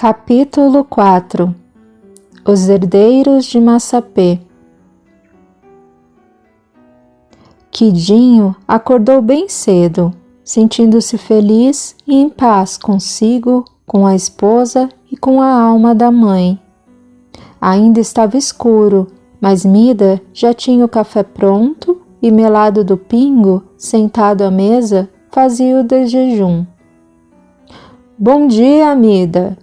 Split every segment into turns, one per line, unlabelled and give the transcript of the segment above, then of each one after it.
Capítulo 4 Os herdeiros de Massapê. Quidinho acordou bem cedo, sentindo-se feliz e em paz consigo, com a esposa e com a alma da mãe. Ainda estava escuro, mas Mida já tinha o café pronto e Melado do Pingo, sentado à mesa, fazia o desjejum. Bom dia, Mida.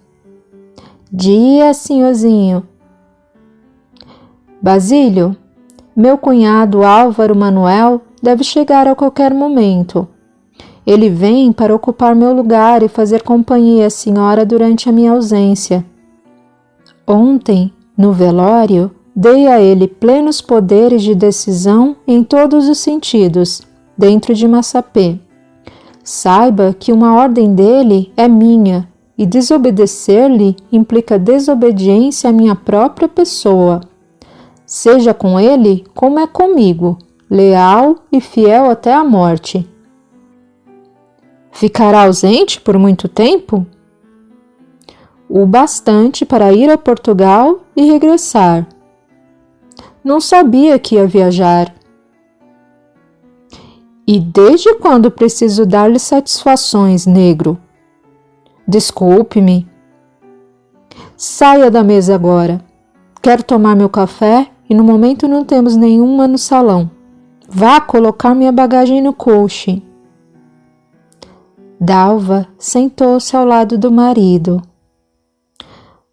Dia, senhorzinho. Basílio, meu cunhado Álvaro Manuel deve chegar a qualquer momento. Ele vem para ocupar meu lugar e fazer companhia à senhora durante a minha ausência. Ontem, no velório, dei a ele plenos poderes de decisão em todos os sentidos, dentro de Massapê. Saiba que uma ordem dele é minha, e desobedecer-lhe implica desobediência à minha própria pessoa. Seja com ele como é comigo, leal e fiel até a morte. Ficará ausente por muito tempo? O bastante para ir a Portugal e regressar. Não sabia que ia viajar. E desde quando preciso dar-lhe satisfações, negro? Desculpe-me. Saia da mesa agora. Quero tomar meu café e no momento não temos nenhuma no salão. Vá colocar minha bagagem no coche. Dalva sentou-se ao lado do marido.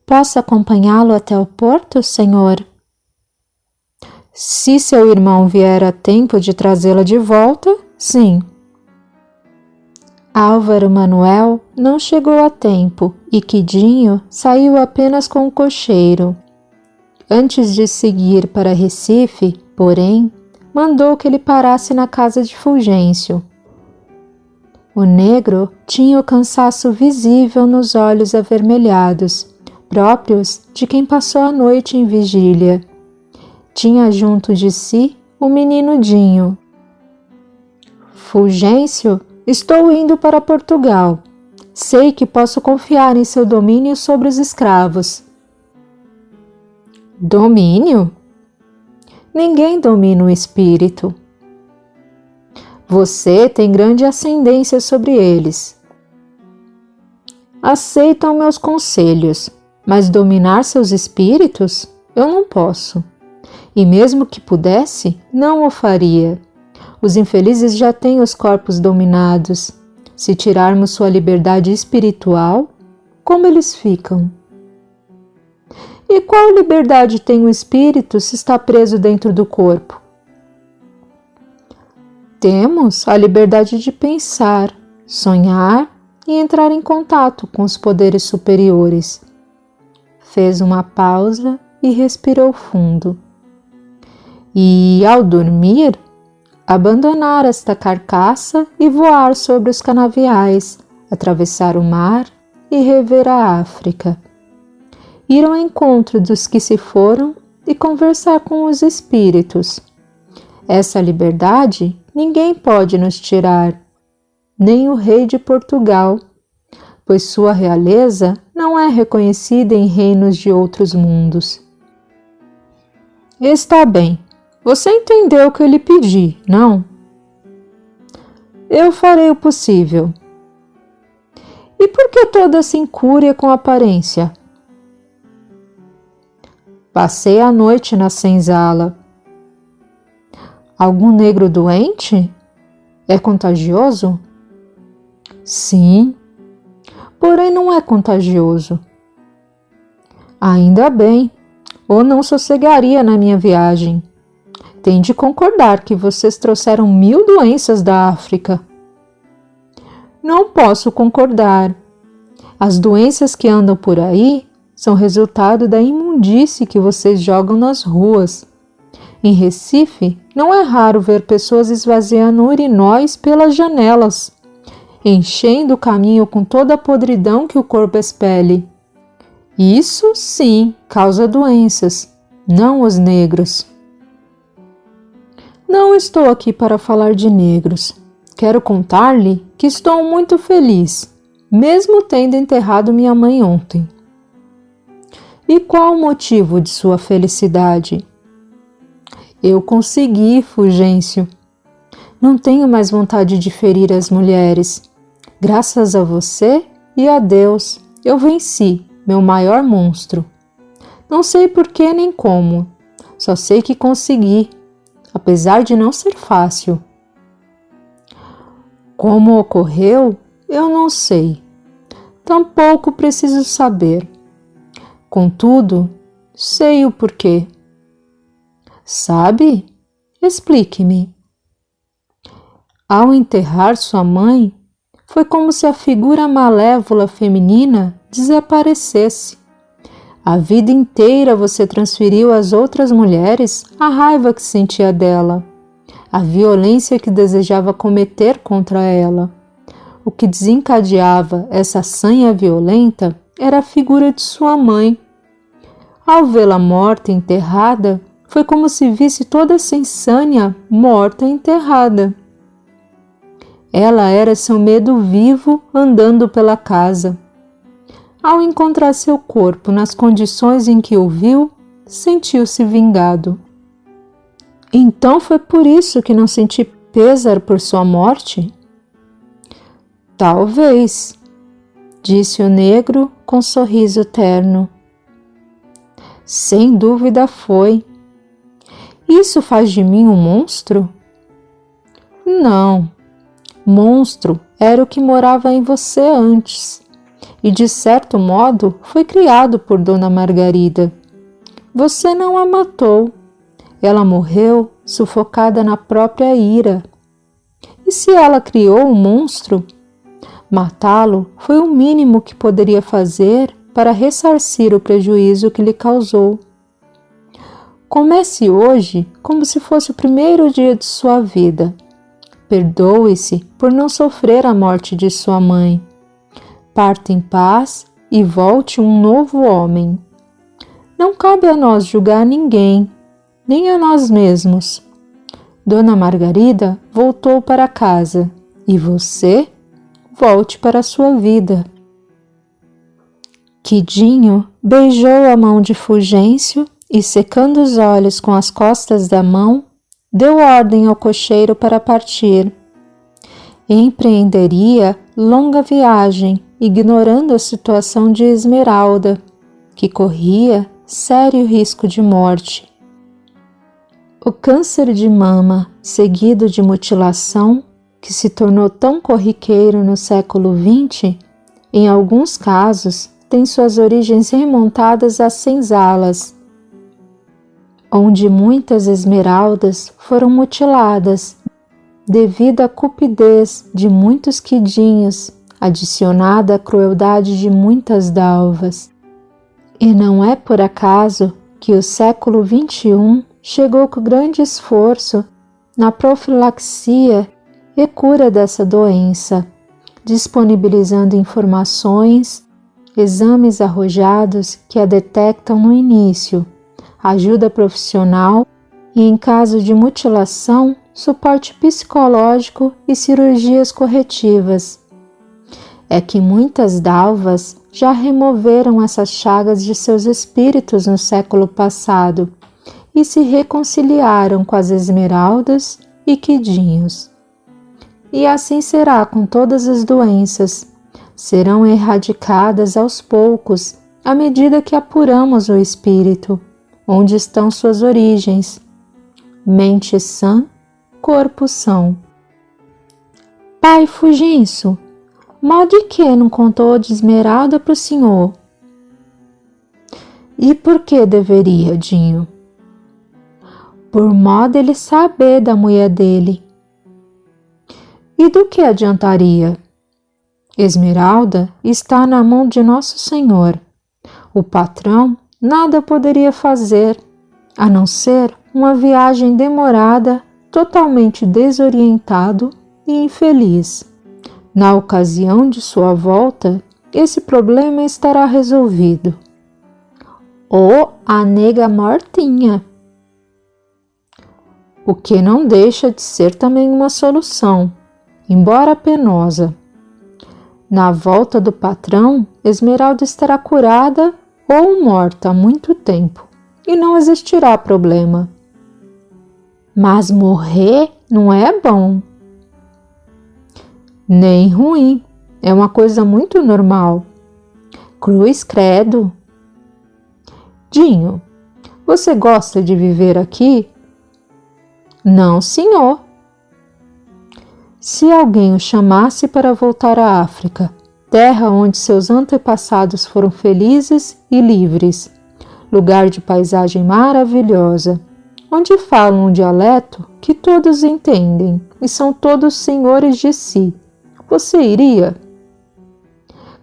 Posso acompanhá-lo até o porto, senhor? Se seu irmão vier a tempo de trazê-la de volta, sim. Álvaro Manuel não chegou a tempo e Quidinho saiu apenas com o cocheiro. Antes de seguir para Recife, porém, mandou que ele parasse na casa de Fulgêncio. O negro tinha o cansaço visível nos olhos avermelhados, próprios de quem passou a noite em vigília. Tinha junto de si o menino Dinho. Fulgêncio, estou indo para Portugal. Sei que posso confiar em seu domínio sobre os escravos. Domínio? Ninguém domina o espírito. Você tem grande ascendência sobre eles. Aceitam meus conselhos, mas dominar seus espíritos eu não posso. E mesmo que pudesse, não o faria. Os infelizes já têm os corpos dominados. Se tirarmos sua liberdade espiritual, como eles ficam? E qual liberdade tem o espírito se está preso dentro do corpo? Temos a liberdade de pensar, sonhar e entrar em contato com os poderes superiores. Fez uma pausa e respirou fundo. E, ao dormir, abandonar esta carcaça e voar sobre os canaviais, atravessar o mar e rever a África. Ir ao encontro dos que se foram e conversar com os espíritos. Essa liberdade ninguém pode nos tirar, nem o rei de Portugal, pois sua realeza não é reconhecida em reinos de outros mundos. Está bem. Você entendeu o que eu lhe pedi, não? Eu farei o possível. E por que toda essa incúria com a aparência? Passei a noite na senzala. Algum negro doente? É contagioso? Sim, porém não é contagioso. Ainda bem, ou não sossegaria na minha viagem. Tem de concordar que vocês trouxeram 1000 doenças da África. Não posso concordar. As doenças que andam por aí são resultado da imundície que vocês jogam nas ruas. Em Recife, não é raro ver pessoas esvaziando urinóis pelas janelas, enchendo o caminho com toda a podridão que o corpo expele. Isso, sim, causa doenças, não os negros. Não estou aqui para falar de negros. Quero contar-lhe que estou muito feliz, mesmo tendo enterrado minha mãe ontem. E qual o motivo de sua felicidade? Eu consegui, Fulgêncio. Não tenho mais vontade de ferir as mulheres. Graças a você e a Deus, eu venci meu maior monstro. Não sei por que nem como, só sei que consegui, apesar de não ser fácil. Como ocorreu, eu não sei. Tampouco preciso saber. Contudo, sei o porquê. Sabe? Explique-me. Ao enterrar sua mãe, foi como se a figura malévola feminina desaparecesse. A vida inteira você transferiu às outras mulheres a raiva que sentia dela, a violência que desejava cometer contra ela. O que desencadeava essa sanha violenta era a figura de sua mãe. Ao vê-la morta e enterrada, foi como se visse toda essa insânia morta e enterrada. Ela era seu medo vivo andando pela casa. Ao encontrar seu corpo nas condições em que o viu, sentiu-se vingado. Então foi por isso que não senti pêsar por sua morte? Talvez, disse o negro com sorriso terno. Sem dúvida foi. Isso faz de mim um monstro? Não. Monstro era o que morava em você antes, e de certo modo foi criado por Dona Margarida. Você não a matou. Ela morreu sufocada na própria ira. E se ela criou um monstro? Matá-lo foi o mínimo que poderia fazer para ressarcir o prejuízo que lhe causou. Comece hoje como se fosse o primeiro dia de sua vida. Perdoe-se por não sofrer a morte de sua mãe. Parta em paz e volte um novo homem. Não cabe a nós julgar ninguém, nem a nós mesmos. Dona Margarida voltou para casa e você volte para a sua vida. Quidinho beijou a mão de Fulgêncio e, secando os olhos com as costas da mão, deu ordem ao cocheiro para partir. Empreenderia longa viagem, ignorando a situação de Esmeralda, que corria sério risco de morte. O câncer de mama, seguido de mutilação, que se tornou tão corriqueiro no século XX, em alguns casos tem suas origens remontadas às senzalas, onde muitas esmeraldas foram mutiladas devido à cupidez de muitos quidinhos, adicionada à crueldade de muitas dalvas. E não é por acaso que o século XXI chegou com grande esforço na profilaxia e cura dessa doença, disponibilizando informações, exames arrojados que a detectam no início, ajuda profissional e, em caso de mutilação, suporte psicológico e cirurgias corretivas. É que muitas dalvas já removeram essas chagas de seus espíritos no século passado e se reconciliaram com as esmeraldas e quidinhos. E assim será com todas as doenças. Serão erradicadas aos poucos, à medida que apuramos o espírito, onde estão suas origens. Mente sã, corpo são. Pai Fulgêncio, mal de que não contou de Esmeralda para o senhor? E por que deveria, Dinho? Por modo ele saber da mulher dele. E do que adiantaria? Esmeralda está na mão de Nosso Senhor. O patrão nada poderia fazer, a não ser uma viagem demorada, totalmente desorientado e infeliz. Na ocasião de sua volta, esse problema estará resolvido. Ou a nega mortinha. O que não deixa de ser também uma solução, embora penosa. Na volta do patrão, Esmeralda estará curada ou morta há muito tempo e não existirá problema. Mas morrer não é bom, nem ruim, é uma coisa muito normal. Cruz credo. Dinho, você gosta de viver aqui? Não, senhor. Se alguém o chamasse para voltar à África, terra onde seus antepassados foram felizes e livres, lugar de paisagem maravilhosa, onde falam um dialeto que todos entendem e são todos senhores de si, você iria?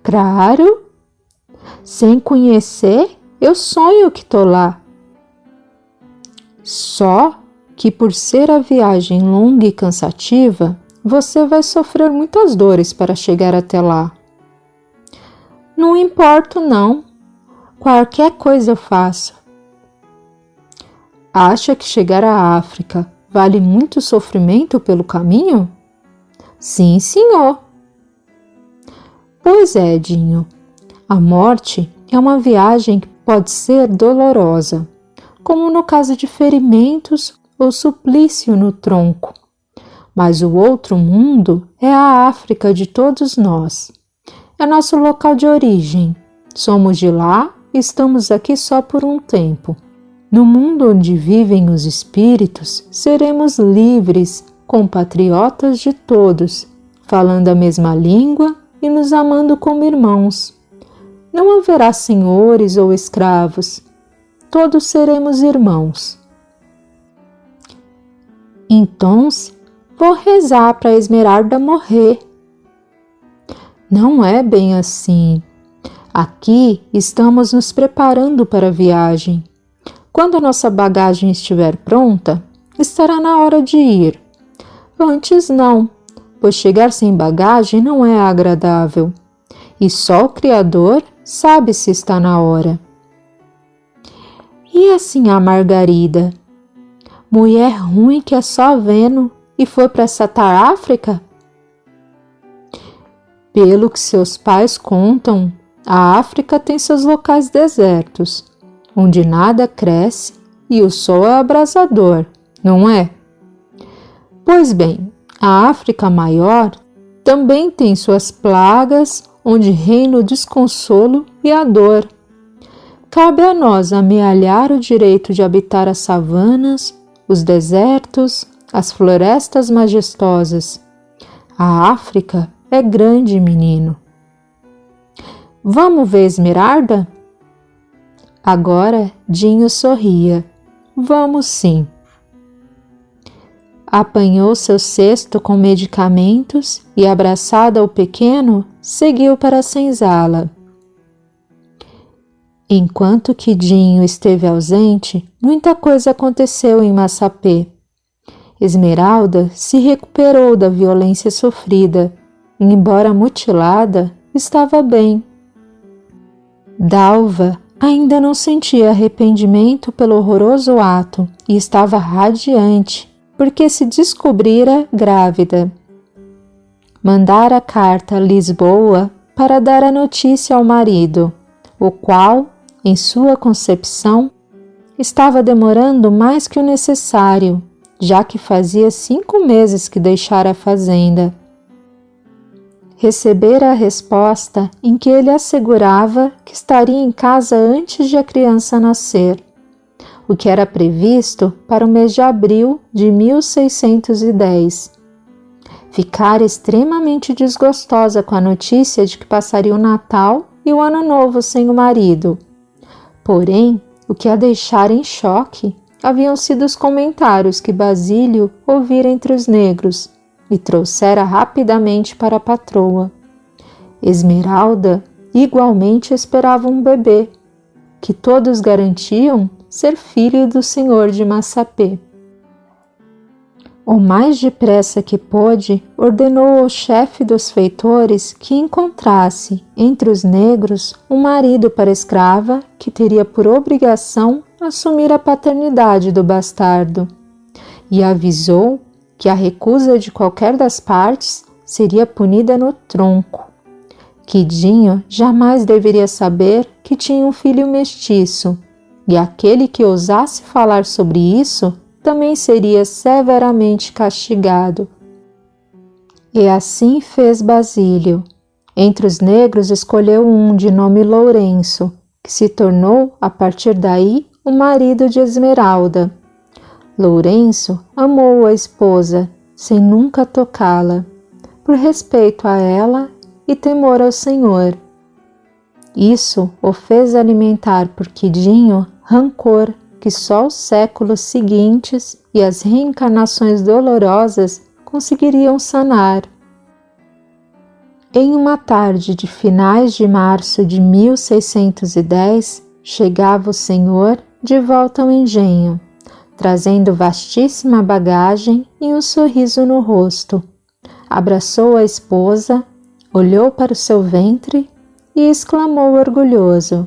Claro! Sem conhecer, eu sonho que tô lá. Só que por ser a viagem longa e cansativa, você vai sofrer muitas dores para chegar até lá. Não importo não, qualquer coisa eu faço. Acha que chegar à África vale muito sofrimento pelo caminho? Sim, senhor. Pois é, Dinho. A morte é uma viagem que pode ser dolorosa, como no caso de ferimentos ou suplício no tronco. Mas o outro mundo é a África de todos nós. É nosso local de origem. Somos de lá e estamos aqui só por um tempo. No mundo onde vivem os espíritos, seremos livres, compatriotas de todos, falando a mesma língua e nos amando como irmãos. Não haverá senhores ou escravos. Todos seremos irmãos. Então, vou rezar para Esmeralda morrer. Não é bem assim. Aqui estamos nos preparando para a viagem. Quando a nossa bagagem estiver pronta, estará na hora de ir. Antes não, pois chegar sem bagagem não é agradável. E só o Criador sabe se está na hora. E assim a Margarida? Mulher ruim que é só vendo e foi para essa África? Pelo que seus pais contam, a África tem seus locais desertos, onde nada cresce e o sol é abrasador, não é? Pois bem, a África maior também tem suas plagas, onde reina o desconsolo e a dor. Cabe a nós amealhar o direito de habitar as savanas, os desertos, as florestas majestosas. A África é grande, menino. Vamos ver Esmeralda? Agora Dinho sorria. Vamos sim. Apanhou seu cesto com medicamentos e, abraçada ao pequeno, seguiu para a senzala. Enquanto que Dinho esteve ausente, muita coisa aconteceu em Massapê. Esmeralda se recuperou da violência sofrida e, embora mutilada, estava bem. Dalva ainda não sentia arrependimento pelo horroroso ato e estava radiante, porque se descobrira grávida. Mandara carta a Lisboa para dar a notícia ao marido, o qual, em sua concepção, estava demorando mais que o necessário, já que fazia 5 meses que deixara a fazenda. Recebera a resposta em que ele assegurava que estaria em casa antes de a criança nascer, o que era previsto para o mês de abril de 1610. Ficara extremamente desgostosa com a notícia de que passaria o Natal e o Ano Novo sem o marido. Porém, o que a deixara em choque haviam sido os comentários que Basílio ouvira entre os negros e trouxera rapidamente para a patroa. Esmeralda igualmente esperava um bebê, que todos garantiam ser filho do senhor de Massapê. O mais depressa que pôde, ordenou ao chefe dos feitores que encontrasse entre os negros um marido para a escrava que teria por obrigação assumir a paternidade do bastardo, e avisou que a recusa de qualquer das partes seria punida no tronco. Quidinho jamais deveria saber que tinha um filho mestiço, e aquele que ousasse falar sobre isso também seria severamente castigado. E assim fez Basílio. Entre os negros escolheu um de nome Lourenço, que se tornou, a partir daí, o marido de Esmeralda. Lourenço amou a esposa, sem nunca tocá-la, por respeito a ela e temor ao Senhor. Isso o fez alimentar por Quidinho rancor que só os séculos seguintes e as reencarnações dolorosas conseguiriam sanar. Em uma tarde de finais de março de 1610, chegava o senhor de volta ao engenho, trazendo vastíssima bagagem e um sorriso no rosto. Abraçou a esposa, olhou para o seu ventre e exclamou orgulhoso: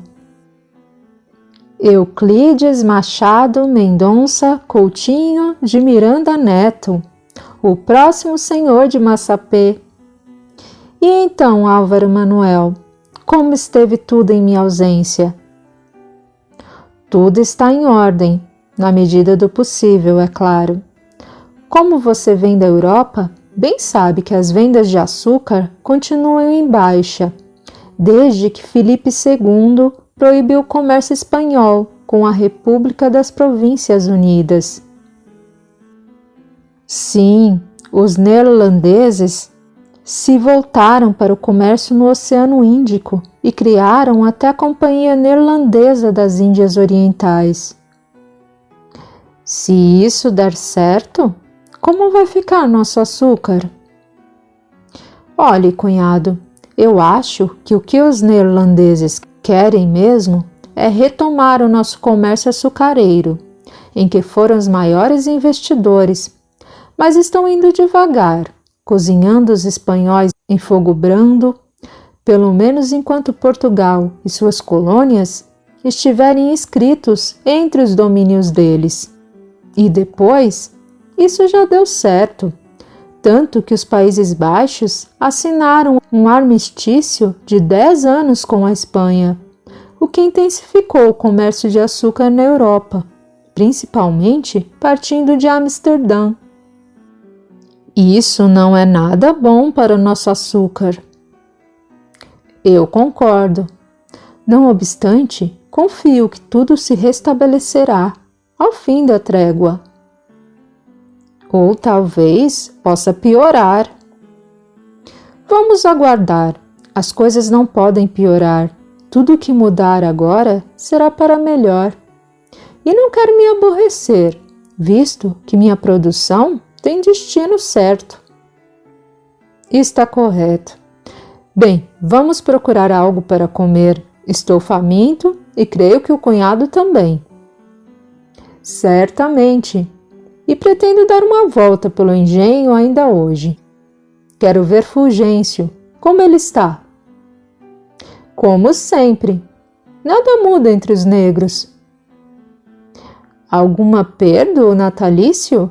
Euclides Machado Mendonça Coutinho de Miranda Neto, o próximo senhor de Massapê. E então, Álvaro Manuel, como esteve tudo em minha ausência? Tudo está em ordem, na medida do possível, é claro. Como você vem da Europa, bem sabe que as vendas de açúcar continuam em baixa, desde que Filipe II proibiu o comércio espanhol com a República das Províncias Unidas. Sim, os neerlandeses se voltaram para o comércio no Oceano Índico e criaram até a Companhia Neerlandesa das Índias Orientais. Se isso der certo, como vai ficar nosso açúcar? Olhe, cunhado, eu acho que o que os neerlandeses querem mesmo é retomar o nosso comércio açucareiro, em que foram os maiores investidores, mas estão indo devagar, cozinhando os espanhóis em fogo brando, pelo menos enquanto Portugal e suas colônias estiverem inscritos entre os domínios deles. E depois, isso já deu certo, tanto que os Países Baixos assinaram um armistício de 10 anos com a Espanha, o que intensificou o comércio de açúcar na Europa, principalmente partindo de Amsterdã. E isso não é nada bom para o nosso açúcar. Eu concordo. Não obstante, confio que tudo se restabelecerá ao fim da trégua. Ou talvez possa piorar. Vamos aguardar. As coisas não podem piorar. Tudo que mudar agora será para melhor. E não quero me aborrecer, visto que minha produção tem destino certo. Está correto. Bem, vamos procurar algo para comer. Estou faminto e creio que o cunhado também. Certamente. E pretendo dar uma volta pelo engenho ainda hoje. Quero ver Fulgêncio. Como ele está? Como sempre. Nada muda entre os negros. Alguma perda ou natalício?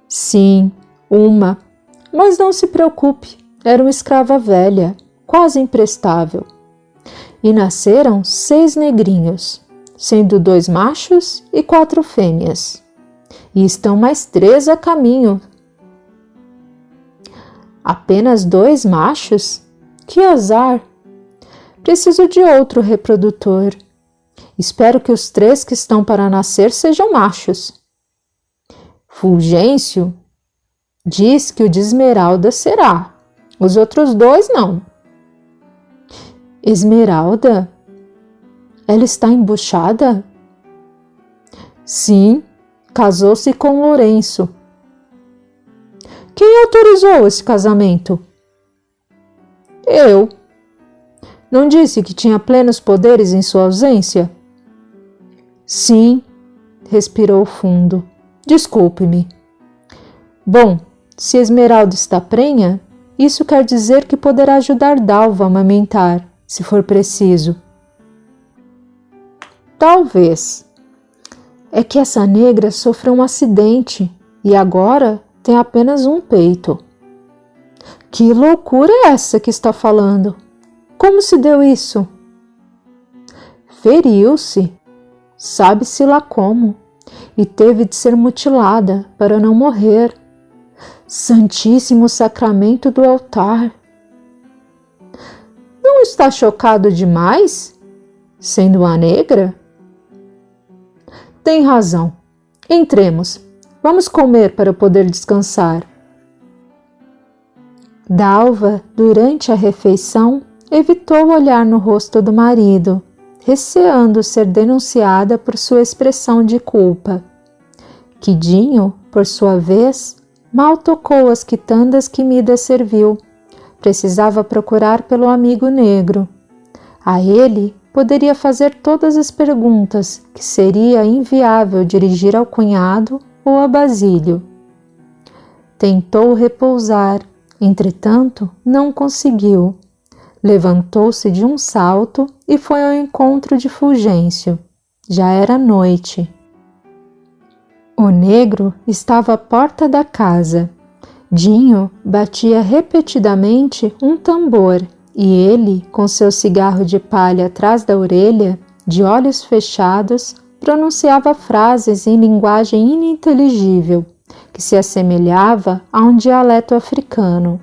Sim, uma. Mas não se preocupe, era uma escrava velha, quase imprestável. E nasceram 6 negrinhos, sendo 2 machos e 4 fêmeas. E estão mais 3 a caminho. Apenas 2 machos? Que azar! Preciso de outro reprodutor. Espero que os 3 que estão para nascer sejam machos. Fulgêncio diz que o de Esmeralda será. Os outros 2 não. Esmeralda? Ela está embuchada? Sim, casou-se com Lourenço. Quem autorizou esse casamento? Eu. Não disse que tinha plenos poderes em sua ausência? Sim, respirou fundo. Desculpe-me. Bom, se Esmeralda está prenha, isso quer dizer que poderá ajudar Dalva a amamentar, se for preciso. Talvez. É que essa negra sofreu um acidente e agora tem apenas um peito. Que loucura é essa que está falando? Como se deu isso? Feriu-se, sabe-se lá como, e teve de ser mutilada para não morrer. Santíssimo Sacramento do altar! Não está chocado demais, sendo uma negra? Tem razão. Entremos. Vamos comer para poder descansar. Dalva, durante a refeição, evitou olhar no rosto do marido, receando ser denunciada por sua expressão de culpa. Quidinho, por sua vez, mal tocou as quitandas que Mida serviu. Precisava procurar pelo amigo negro. A ele poderia fazer todas as perguntas que seria inviável dirigir ao cunhado ou a Basílio. Tentou repousar, entretanto não conseguiu. Levantou-se de um salto e foi ao encontro de Fulgêncio. Já era noite. O negro estava à porta da casa. Dinho batia repetidamente um tambor e ele, com seu cigarro de palha atrás da orelha, de olhos fechados, pronunciava frases em linguagem ininteligível, que se assemelhava a um dialeto africano.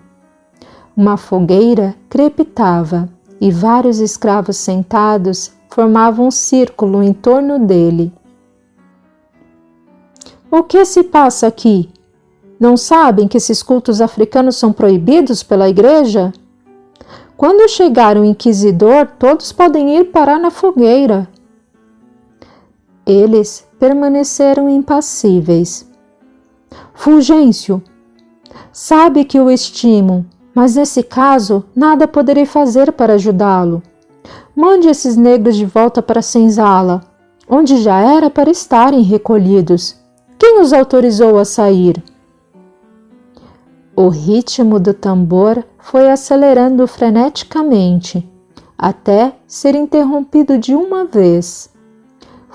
Uma fogueira crepitava e vários escravos sentados formavam um círculo em torno dele. O que se passa aqui? Não sabem que esses cultos africanos são proibidos pela igreja? Quando chegar o inquisidor, todos podem ir parar na fogueira. Eles permaneceram impassíveis. Fulgêncio, sabe que o estimo, mas nesse caso nada poderei fazer para ajudá-lo. Mande esses negros de volta para a senzala, onde já era para estarem recolhidos. Quem os autorizou a sair? O ritmo do tambor foi acelerando freneticamente, até ser interrompido de uma vez.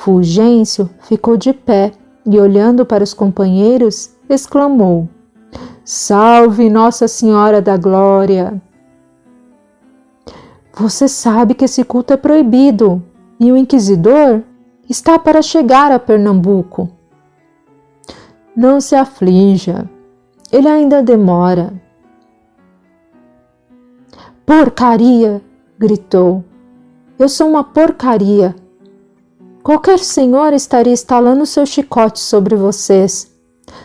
Fulgêncio ficou de pé e, olhando para os companheiros, exclamou: Salve Nossa Senhora da Glória! Você sabe que esse culto é proibido e o inquisidor está para chegar a Pernambuco. Não se aflija. Ele ainda demora. Porcaria! Gritou. Eu sou uma porcaria. Qualquer senhor estaria estalando seu chicote sobre vocês.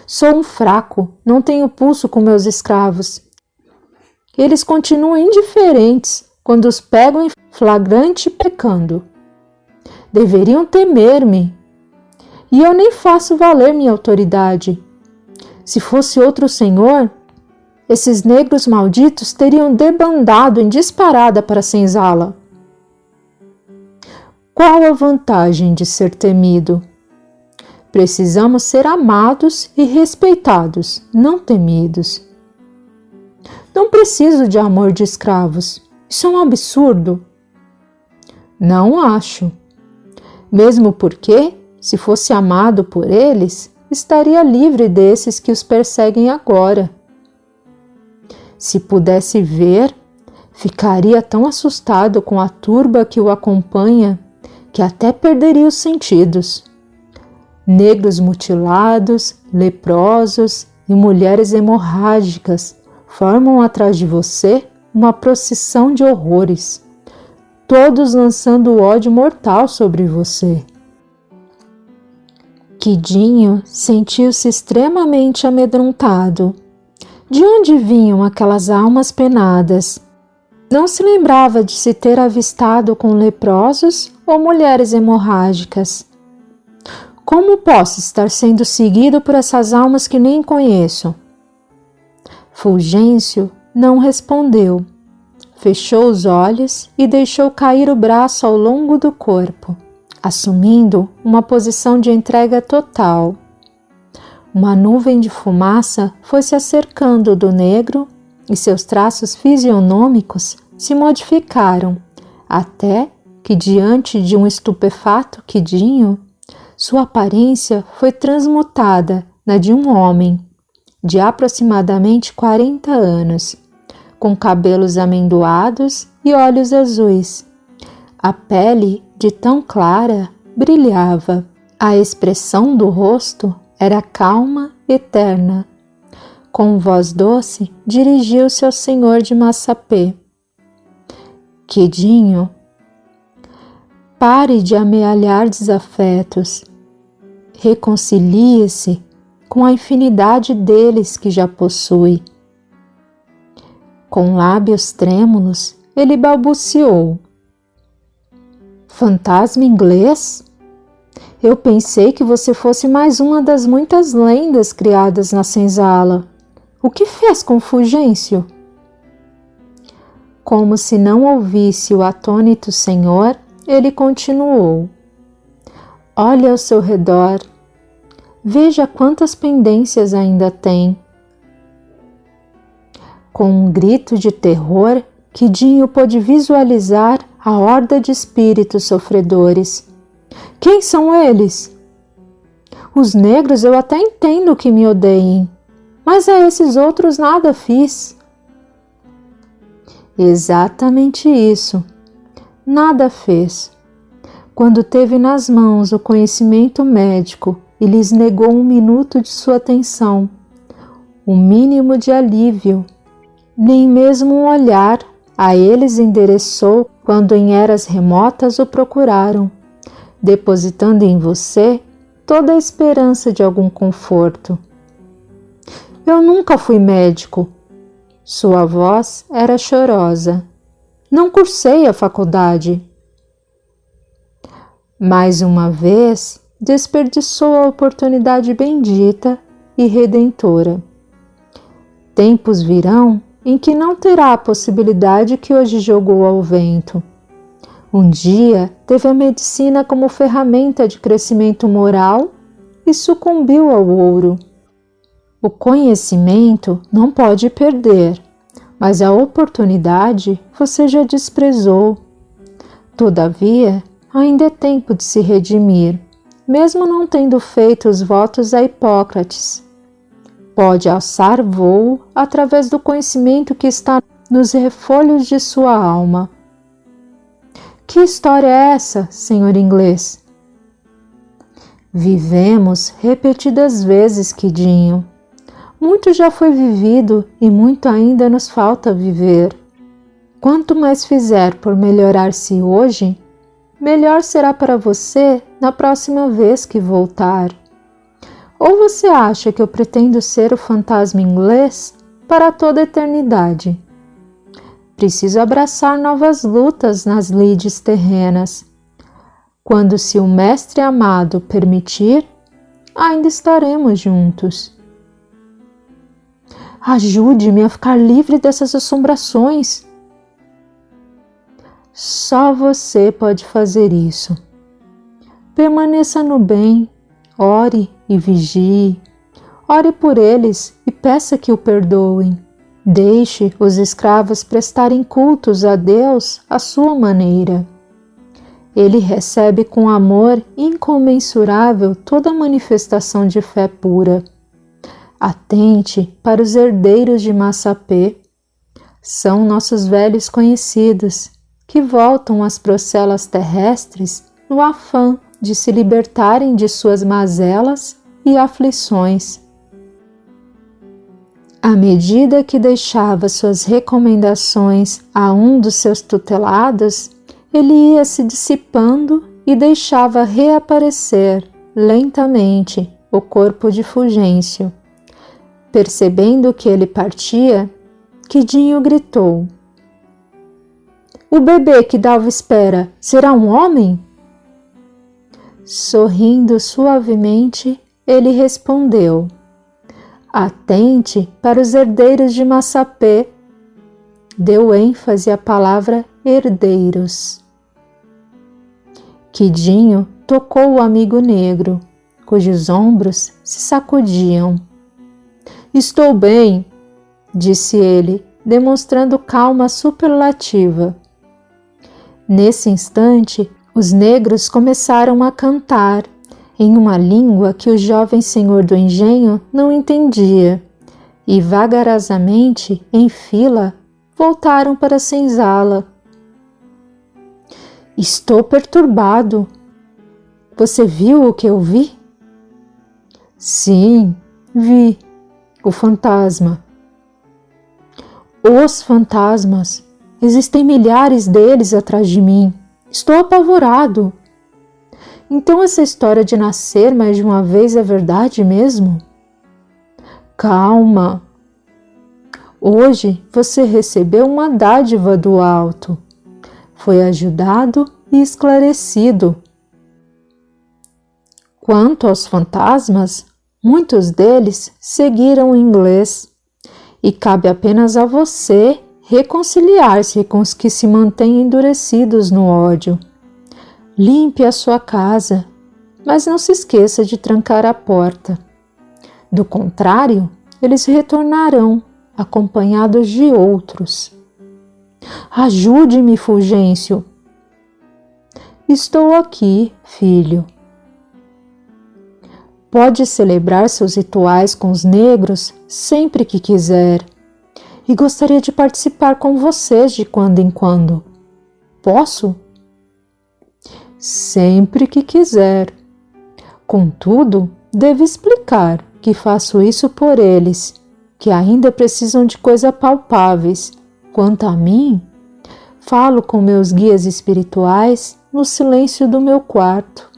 Sou um fraco, não tenho pulso com meus escravos. Eles continuam indiferentes quando os pegam em flagrante pecando. Deveriam temer-me. E eu nem faço valer minha autoridade. Se fosse outro senhor, esses negros malditos teriam debandado em disparada para a senzala. Qual a vantagem de ser temido? Precisamos ser amados e respeitados, não temidos. Não preciso de amor de escravos. Isso é um absurdo. Não acho. Mesmo porque, se fosse amado por eles, estaria livre desses que os perseguem agora. Se pudesse ver, ficaria tão assustado com a turba que o acompanha que até perderia os sentidos. Negros mutilados, leprosos e mulheres hemorrágicas formam atrás de você uma procissão de horrores, todos lançando ódio mortal sobre você. Quidinho sentiu-se extremamente amedrontado. De onde vinham aquelas almas penadas? Não se lembrava de se ter avistado com leprosos ou mulheres hemorrágicas. Como posso estar sendo seguido por essas almas que nem conheço? Fulgêncio não respondeu. Fechou os olhos e deixou cair o braço ao longo do corpo, assumindo uma posição de entrega total. Uma nuvem de fumaça foi se acercando do negro e seus traços fisionômicos se modificaram, até que, diante de um estupefato Quidinho, sua aparência foi transmutada na de um homem, de aproximadamente 40 anos, com cabelos amendoados e olhos azuis. A pele, de tão clara, brilhava. A expressão do rosto era calma e terna. Com voz doce, dirigiu-se ao senhor de Massapê. Quedinho, pare de amealhar desafetos. Reconcilie-se com a infinidade deles que já possui. Com lábios trêmulos, ele balbuciou. Fantasma inglês? Eu pensei que você fosse mais uma das muitas lendas criadas na senzala. O que fez com Fulgêncio? Como se não ouvisse o atônito senhor, ele continuou. Olhe ao seu redor. Veja quantas pendências ainda tem. Com um grito de terror, Quedinho pôde visualizar a horda de espíritos sofredores. Quem são eles? Os negros eu até entendo que me odeiem, mas a esses outros nada fiz. Exatamente isso. Nada fez. Quando teve nas mãos o conhecimento médico e lhes negou um minuto de sua atenção, o mínimo de alívio, nem mesmo um olhar a eles endereçou quando em eras remotas o procuraram, depositando em você toda a esperança de algum conforto. Eu nunca fui médico. Sua voz era chorosa. Não cursei a faculdade. Mais uma vez, desperdiçou a oportunidade bendita e redentora. Tempos virão em que não terá a possibilidade que hoje jogou ao vento. Um dia teve a medicina como ferramenta de crescimento moral e sucumbiu ao ouro. O conhecimento não pode perder, mas a oportunidade você já desprezou. Todavia, ainda é tempo de se redimir, mesmo não tendo feito os votos a Hipócrates. Pode alçar voo através do conhecimento que está nos refolhos de sua alma. Que história é essa, senhor inglês? Vivemos repetidas vezes, Quedinho. Muito já foi vivido e muito ainda nos falta viver. Quanto mais fizer por melhorar-se hoje, melhor será para você na próxima vez que voltar. Ou você acha que eu pretendo ser o fantasma inglês para toda a eternidade? Preciso abraçar novas lutas nas lides terrenas. Quando, se o mestre amado permitir, ainda estaremos juntos. Ajude-me a ficar livre dessas assombrações. Só você pode fazer isso. Permaneça no bem, ore e vigie. Ore por eles e peça que o perdoem. Deixe os escravos prestarem cultos a Deus à sua maneira. Ele recebe com amor incomensurável toda manifestação de fé pura. Atente para os herdeiros de Massapê. São nossos velhos conhecidos, que voltam às procelas terrestres no afã de se libertarem de suas mazelas e aflições. À medida que deixava suas recomendações a um dos seus tutelados, ele ia se dissipando e deixava reaparecer, lentamente, o corpo de Fulgêncio. Percebendo que ele partia, Quedinho gritou. O bebê que Dalva espera será um homem? Sorrindo suavemente, ele respondeu. Atente para os herdeiros de Massapê. Deu ênfase à palavra herdeiros. Quedinho tocou o amigo negro, cujos ombros se sacudiam. Estou bem, disse ele, demonstrando calma superlativa. Nesse instante, os negros começaram a cantar, em uma língua que o jovem senhor do engenho não entendia, e vagarosamente, em fila, voltaram para a senzala. Estou perturbado. Você viu o que eu vi? Sim, vi. O fantasma. Os fantasmas. Existem milhares deles atrás de mim. Estou apavorado. Então essa história de nascer mais de uma vez é verdade mesmo? Calma. Hoje você recebeu uma dádiva do alto. Foi ajudado e esclarecido. Quanto aos fantasmas, muitos deles seguiram o inglês e cabe apenas a você reconciliar-se com os que se mantêm endurecidos no ódio. Limpe a sua casa, mas não se esqueça de trancar a porta. Do contrário, eles retornarão, acompanhados de outros. Ajude-me, Fulgêncio. Estou aqui, filho. Pode celebrar seus rituais com os negros sempre que quiser. E gostaria de participar com vocês de quando em quando. Posso? Sempre que quiser. Contudo, devo explicar que faço isso por eles, que ainda precisam de coisas palpáveis. Quanto a mim, falo com meus guias espirituais no silêncio do meu quarto,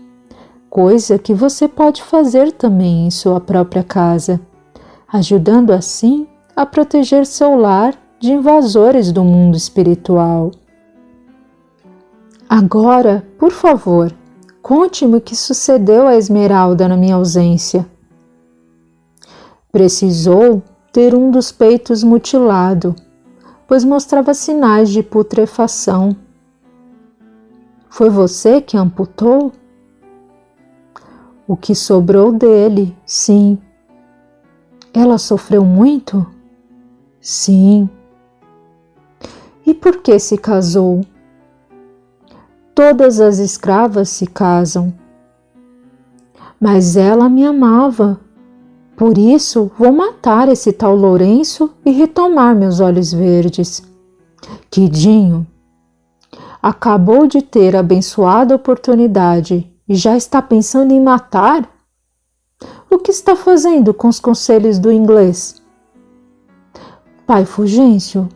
coisa que você pode fazer também em sua própria casa, ajudando assim a proteger seu lar de invasores do mundo espiritual. Agora, por favor, conte-me o que sucedeu a Esmeralda na minha ausência. Precisou ter um dos peitos mutilado, pois mostrava sinais de putrefação. Foi você que amputou? O que sobrou dele, sim. Ela sofreu muito? Sim. E por que se casou? Todas as escravas se casam. Mas ela me amava. Por isso vou matar esse tal Lourenço e retomar meus olhos verdes. Quidinho, acabou de ter a abençoada oportunidade e já está pensando em matar? O que está fazendo com os conselhos do inglês? Pai Fulgêncio,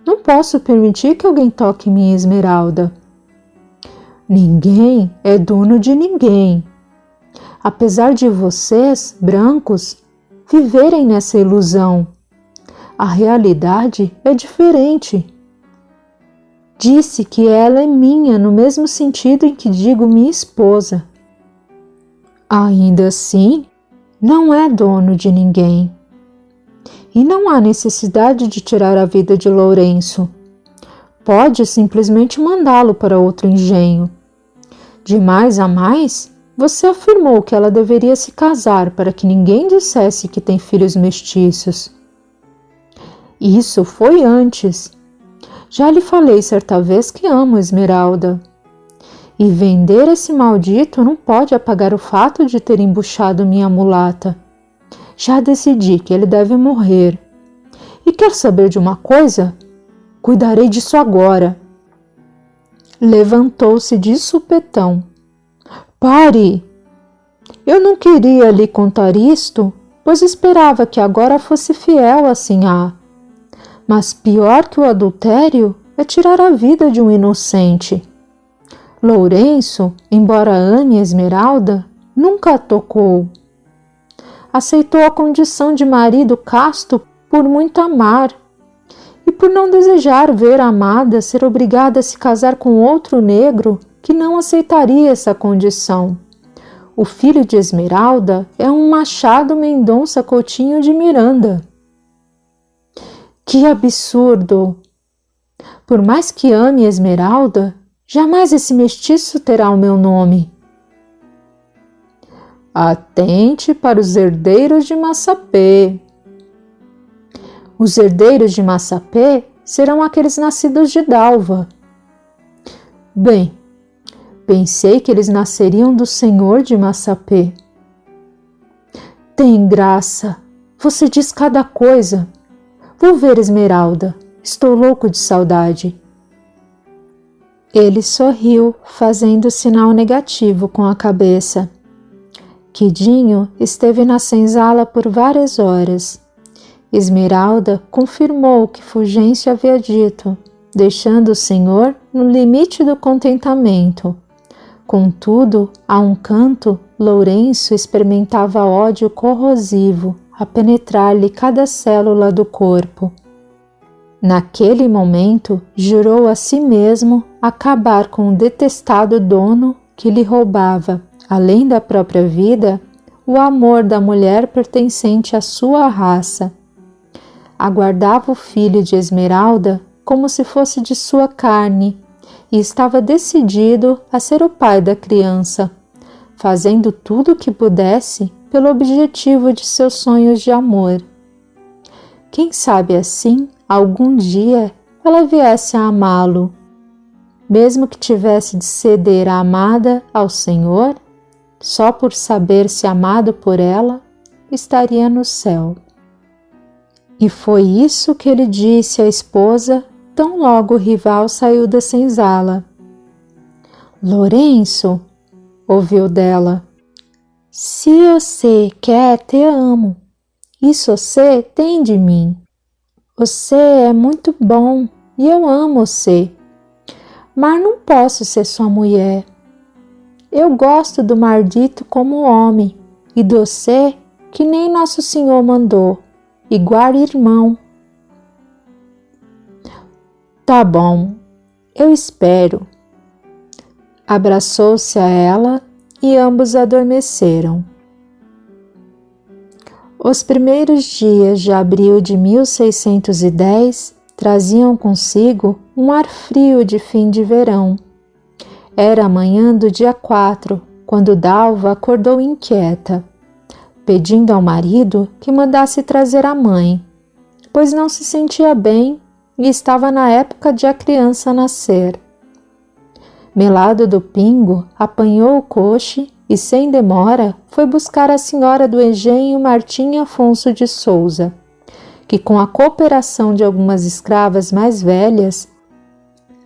não posso permitir que alguém toque minha Esmeralda. Ninguém é dono de ninguém. Apesar de vocês, brancos, viverem nessa ilusão, a realidade é diferente. Disse que ela é minha no mesmo sentido em que digo minha esposa. Ainda assim, não é dono de ninguém. E não há necessidade de tirar a vida de Lourenço. Pode simplesmente mandá-lo para outro engenho. De mais a mais, você afirmou que ela deveria se casar para que ninguém dissesse que tem filhos mestiços. Isso foi antes. Já lhe falei certa vez que amo Esmeralda. E vender esse maldito não pode apagar o fato de ter embuchado minha mulata. Já decidi que ele deve morrer. E quer saber de uma coisa? Cuidarei disso agora. Levantou-se de supetão. Pare! Eu não queria lhe contar isto, pois esperava que agora fosse fiel a Sinhá. Mas pior que o adultério é tirar a vida de um inocente. Lourenço, embora ame Esmeralda, nunca a tocou. Aceitou a condição de marido casto por muito amar e por não desejar ver a amada ser obrigada a se casar com outro negro que não aceitaria essa condição. O filho de Esmeralda é um Machado Mendonça Coutinho de Miranda. Que absurdo! Por mais que ame Esmeralda, jamais esse mestiço terá o meu nome. Atente para os herdeiros de Massapê. Os herdeiros de Massapê serão aqueles nascidos de Dalva. Bem, pensei que eles nasceriam do senhor de Massapê. Tem graça, você diz cada coisa. Vou ver Esmeralda. Estou louco de saudade. Ele sorriu, fazendo sinal negativo com a cabeça. Quidinho esteve na senzala por várias horas. Esmeralda confirmou o que Fulgêncio havia dito, deixando o senhor no limite do contentamento. Contudo, a um canto, Lourenço experimentava ódio corrosivo a penetrar-lhe cada célula do corpo. Naquele momento, jurou a si mesmo acabar com o detestado dono que lhe roubava, além da própria vida, o amor da mulher pertencente à sua raça. Aguardava o filho de Esmeralda como se fosse de sua carne e estava decidido a ser o pai da criança, fazendo tudo o que pudesse pelo objetivo de seus sonhos de amor. Quem sabe assim, algum dia, ela viesse a amá-lo, mesmo que tivesse de ceder a amada ao Senhor, só por saber-se amado por ela, estaria no céu. E foi isso que ele disse à esposa tão logo o rival saiu da senzala. Lourenço, ouviu dela, se você quer, te amo. Isso você tem de mim. Você é muito bom e eu amo você. Mas não posso ser sua mulher. Eu gosto do maldito como homem e do você que nem Nosso Senhor mandou, igual irmão. Tá bom, eu espero. Abraçou-se a ela e ambos adormeceram. Os primeiros dias de abril de 1610 traziam consigo um ar frio de fim de verão. Era a manhã do dia 4, quando Dalva acordou inquieta, pedindo ao marido que mandasse trazer a mãe, pois não se sentia bem e estava na época de a criança nascer. Melado do Pingo apanhou o coche e, sem demora, foi buscar a senhora do engenho Martinha Afonso de Souza, que, com a cooperação de algumas escravas mais velhas,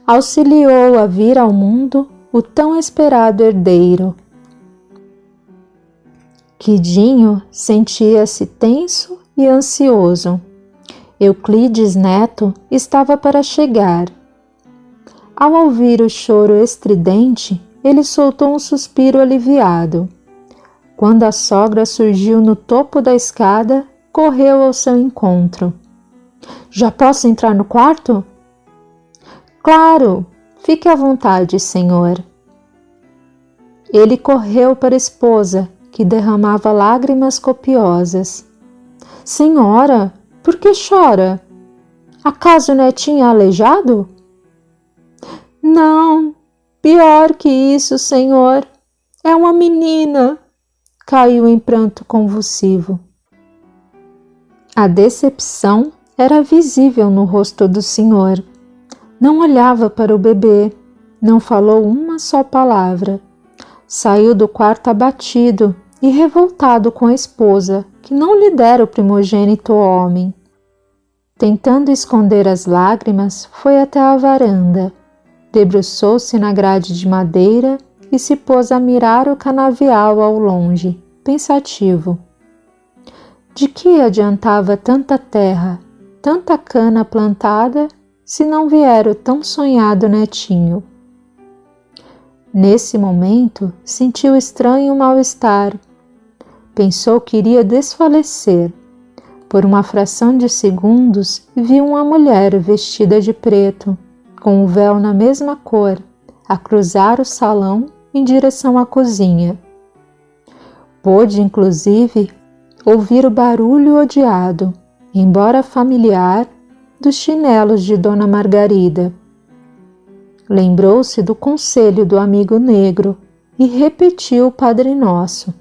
auxiliou a vir ao mundo o tão esperado herdeiro. Quidinho sentia-se tenso e ansioso. Euclides Neto estava para chegar. Ao ouvir o choro estridente, ele soltou um suspiro aliviado. Quando a sogra surgiu no topo da escada, correu ao seu encontro. Já posso entrar no quarto? Claro, fique à vontade, senhor. Ele correu para a esposa, que derramava lágrimas copiosas. Senhora, por que chora? Acaso netinha aleijado? Não, pior que isso, senhor. É uma menina. Caiu em pranto convulsivo. A decepção era visível no rosto do senhor. Não olhava para o bebê, não falou uma só palavra. Saiu do quarto abatido e revoltado com a esposa, que não lhe dera o primogênito homem. Tentando esconder as lágrimas, foi até a varanda. Debruçou-se na grade de madeira e se pôs a mirar o canavial ao longe, pensativo. De que adiantava tanta terra, tanta cana plantada, se não vier o tão sonhado netinho? Nesse momento, sentiu estranho mal-estar. Pensou que iria desfalecer. Por uma fração de segundos, viu uma mulher vestida de preto, com um véu na mesma cor, a cruzar o salão em direção à cozinha. Pôde, inclusive, ouvir o barulho odiado, embora familiar, dos chinelos de Dona Margarida. Lembrou-se do conselho do amigo negro e repetiu o Padre Nosso.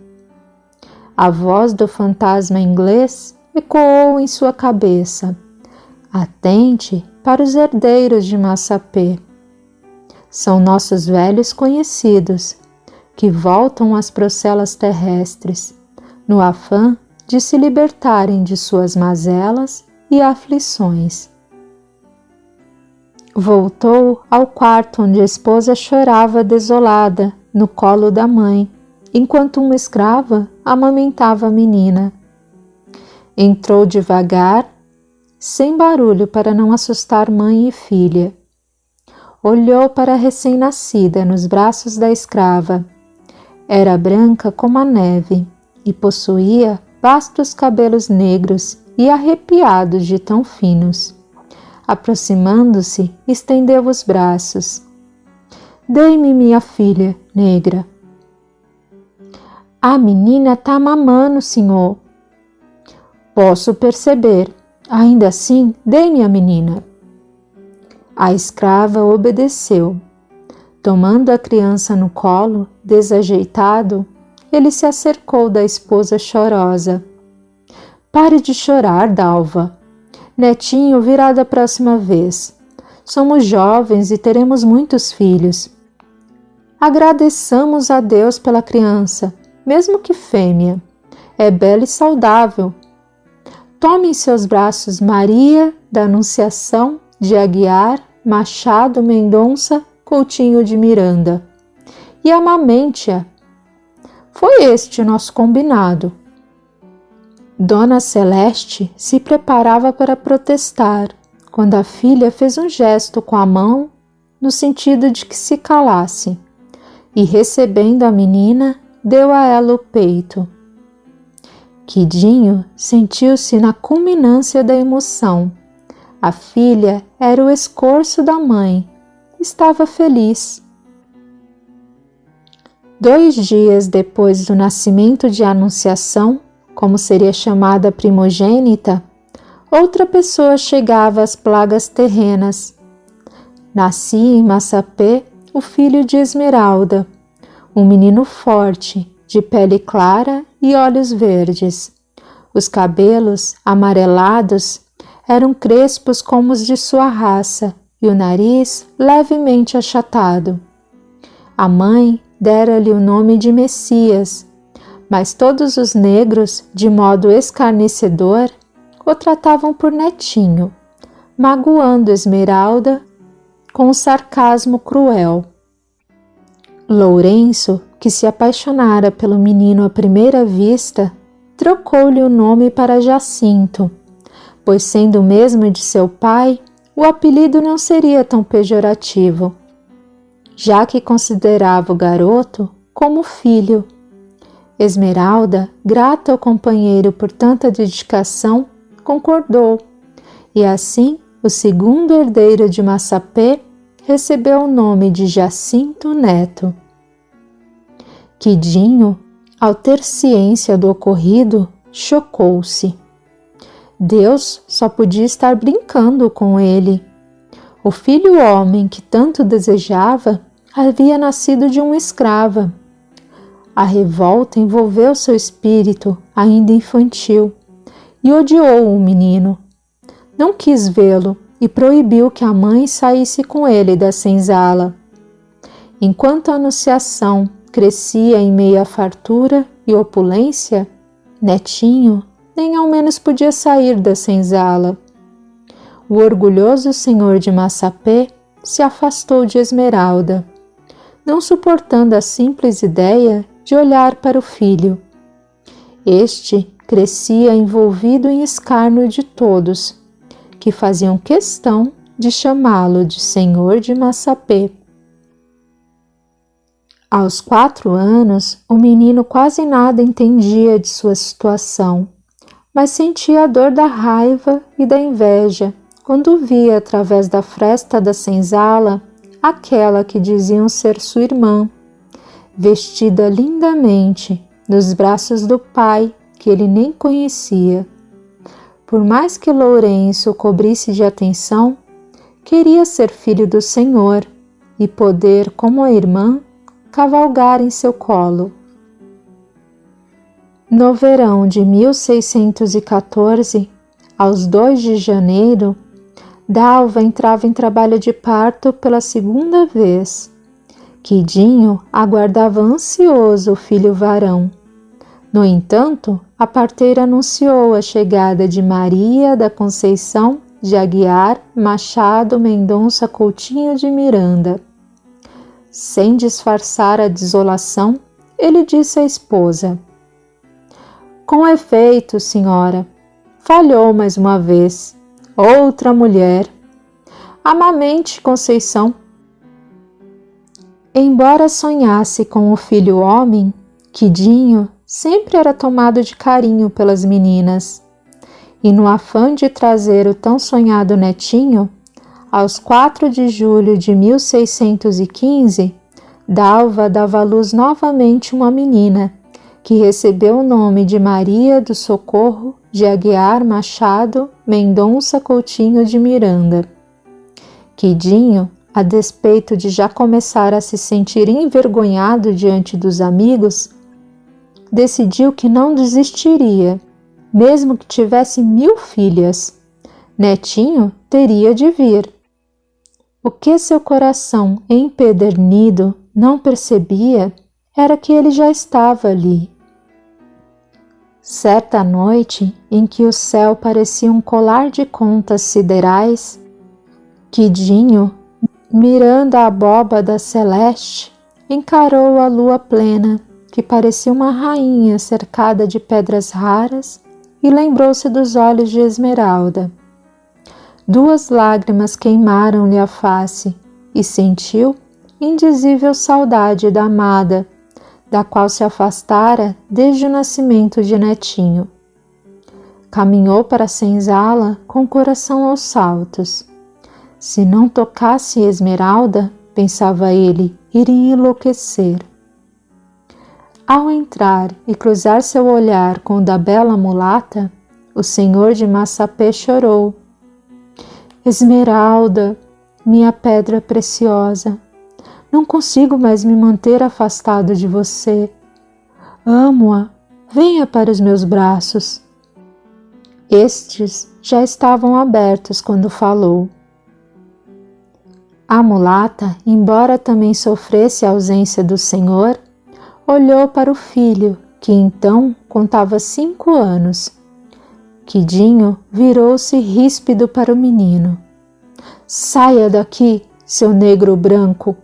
A voz do fantasma inglês ecoou em sua cabeça. Atente para os herdeiros de Massapê. São nossos velhos conhecidos, que voltam às procelas terrestres, no afã de se libertarem de suas mazelas e aflições. Voltou ao quarto onde a esposa chorava desolada no colo da mãe, enquanto uma escrava amamentava a menina. Entrou devagar, sem barulho para não assustar mãe e filha. Olhou para a recém-nascida nos braços da escrava. Era branca como a neve e possuía vastos cabelos negros e arrepiados de tão finos. Aproximando-se, estendeu os braços. Dê-me minha filha, negra. A menina tá mamando, senhor. Posso perceber. Ainda assim, dê-me a menina. A escrava obedeceu. Tomando a criança no colo, desajeitado, ele se acercou da esposa chorosa. Pare de chorar, Dalva. Netinho virá da próxima vez. Somos jovens e teremos muitos filhos. Agradeçamos a Deus pela criança, mesmo que fêmea. É bela e saudável. Tome em seus braços Maria da Anunciação de Aguiar, Machado Mendonça, Coutinho de Miranda, e amamente-a. Foi este o nosso combinado. Dona Celeste se preparava para protestar, quando a filha fez um gesto com a mão no sentido de que se calasse, e recebendo a menina, deu a ela o peito. Quidinho sentiu-se na culminância da emoção. A filha era o escorço da mãe. Estava feliz. 2 dias depois do nascimento de Anunciação, como seria chamada a primogênita, outra pessoa chegava às plagas terrenas. Nascia em Massapê o filho de Esmeralda, um menino forte, de pele clara e olhos verdes. Os cabelos, amarelados, eram crespos como os de sua raça e o nariz levemente achatado. A mãe dera-lhe o nome de Messias, mas todos os negros, de modo escarnecedor, o tratavam por netinho, magoando Esmeralda com um sarcasmo cruel. Lourenço, que se apaixonara pelo menino à primeira vista, trocou-lhe o nome para Jacinto, pois sendo o mesmo de seu pai, o apelido não seria tão pejorativo, já que considerava o garoto como filho. Esmeralda, grata ao companheiro por tanta dedicação, concordou, e assim o segundo herdeiro de Massapê recebeu o nome de Jacinto Neto. Quidinho, ao ter ciência do ocorrido, chocou-se. Deus só podia estar brincando com ele. O filho homem que tanto desejava havia nascido de uma escrava. A revolta envolveu seu espírito, ainda infantil, e odiou o menino. Não quis vê-lo e proibiu que a mãe saísse com ele da senzala. Enquanto a Anunciação crescia em meio à fartura e opulência, Netinho nem ao menos podia sair da senzala. O orgulhoso senhor de Massapê se afastou de Esmeralda, não suportando a simples ideia de olhar para o filho. Este crescia envolvido em escárnio de todos, que faziam questão de chamá-lo de senhor de Massapê. Aos 4 anos, o menino quase nada entendia de sua situação, mas sentia a dor da raiva e da inveja quando via através da fresta da senzala aquela que diziam ser sua irmã, vestida lindamente nos braços do pai que ele nem conhecia. Por mais que Lourenço o cobrisse de atenção, queria ser filho do Senhor e poder, como a irmã, cavalgar em seu colo. No verão de 1614, aos 2 de janeiro, Dalva entrava em trabalho de parto pela 2ª vez. Quidinho aguardava ansioso o filho varão. No entanto, a parteira anunciou a chegada de Maria da Conceição de Aguiar Machado Mendonça Coutinho de Miranda. Sem disfarçar a desolação, ele disse à esposa: com efeito, senhora, falhou mais uma vez. Outra mulher. Amamente, Conceição. Embora sonhasse com o filho homem, Quidinho sempre era tomado de carinho pelas meninas. E no afã de trazer o tão sonhado netinho, aos 4 de julho de 1615, Dalva dava à luz novamente uma menina, que recebeu o nome de Maria do Socorro de Aguiar Machado Mendonça Coutinho de Miranda. Quidinho, a despeito de já começar a se sentir envergonhado diante dos amigos, decidiu que não desistiria, mesmo que tivesse 1000 filhas. Netinho teria de vir. O que seu coração empedernido não percebia era que ele já estava ali. Certa noite, em que o céu parecia um colar de contas siderais, Quidinho, mirando a abóbada celeste, encarou a lua plena, que parecia uma rainha cercada de pedras raras, e lembrou-se dos olhos de Esmeralda. 2 lágrimas queimaram-lhe a face, e sentiu indizível saudade da amada, da qual se afastara desde o nascimento de Netinho. Caminhou para a senzala com o coração aos saltos. Se não tocasse Esmeralda, pensava ele, iria enlouquecer. Ao entrar e cruzar seu olhar com o da bela mulata, o senhor de Massapê chorou. Esmeralda, minha pedra preciosa, não consigo mais me manter afastado de você. Amo-a, venha para os meus braços. Estes já estavam abertos quando falou. A mulata, embora também sofresse a ausência do senhor, olhou para o filho, que então contava 5 anos. Quidinho virou-se ríspido para o menino. Saia daqui, seu negro branco.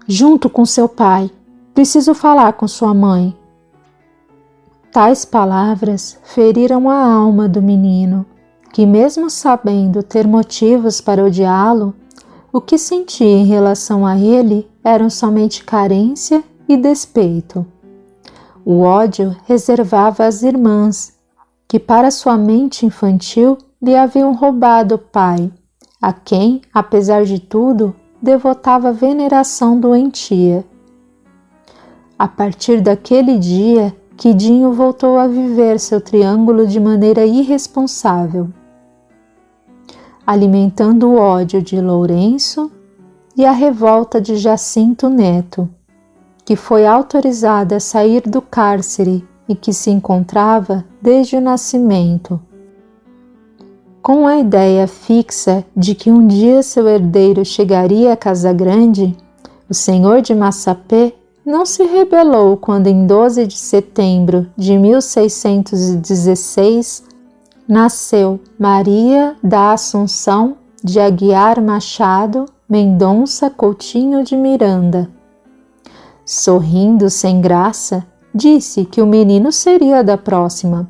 Junto com seu pai, preciso falar com sua mãe. Tais palavras feriram a alma do menino, que mesmo sabendo ter motivos para odiá-lo, o que sentia em relação a ele eram somente carência e despeito. O ódio reservava às irmãs, que para sua mente infantil lhe haviam roubado o pai, a quem, apesar de tudo, devotava veneração doentia. A partir daquele dia, Quidinho voltou a viver seu triângulo de maneira irresponsável, alimentando o ódio de Lourenço e a revolta de Jacinto Neto, que foi autorizada a sair do cárcere e que se encontrava desde o nascimento. Com a ideia fixa de que um dia seu herdeiro chegaria à Casa Grande, o senhor de Massapê não se rebelou quando em 12 de setembro de 1616 nasceu Maria da Assunção de Aguiar Machado Mendonça Coutinho de Miranda. Sorrindo sem graça, disse que o menino seria da próxima.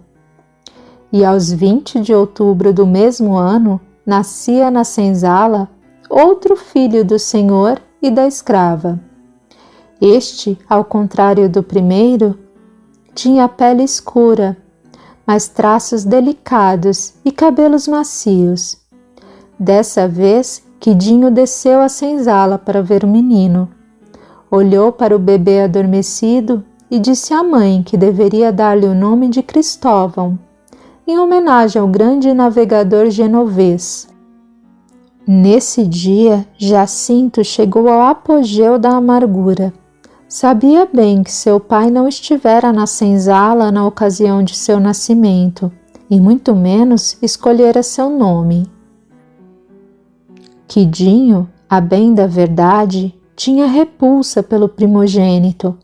E aos 20 de outubro do mesmo ano, nascia na senzala outro filho do senhor e da escrava. Este, ao contrário do primeiro, tinha pele escura, mas traços delicados e cabelos macios. Dessa vez, Quidinho desceu à senzala para ver o menino. Olhou para o bebê adormecido e disse à mãe que deveria dar-lhe o nome de Cristóvão, em homenagem ao grande navegador genovês. Nesse dia, Jacinto chegou ao apogeu da amargura. Sabia bem que seu pai não estivera na senzala na ocasião de seu nascimento, e muito menos escolhera seu nome. Quidinho, a bem da verdade, tinha repulsa pelo primogênito.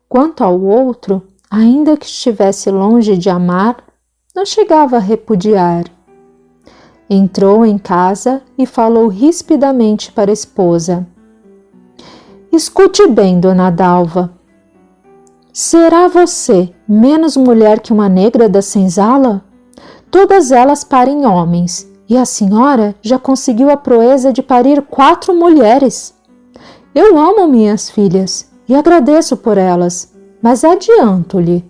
Quanto ao outro, ainda que estivesse longe de amar, não chegava a repudiar. Entrou em casa e falou rispidamente para a esposa. Escute bem, dona Dalva. Será você menos mulher que uma negra da senzala? Todas elas parem homens, e a senhora já conseguiu a proeza de parir 4 mulheres. Eu amo minhas filhas e agradeço por elas, mas adianto-lhe.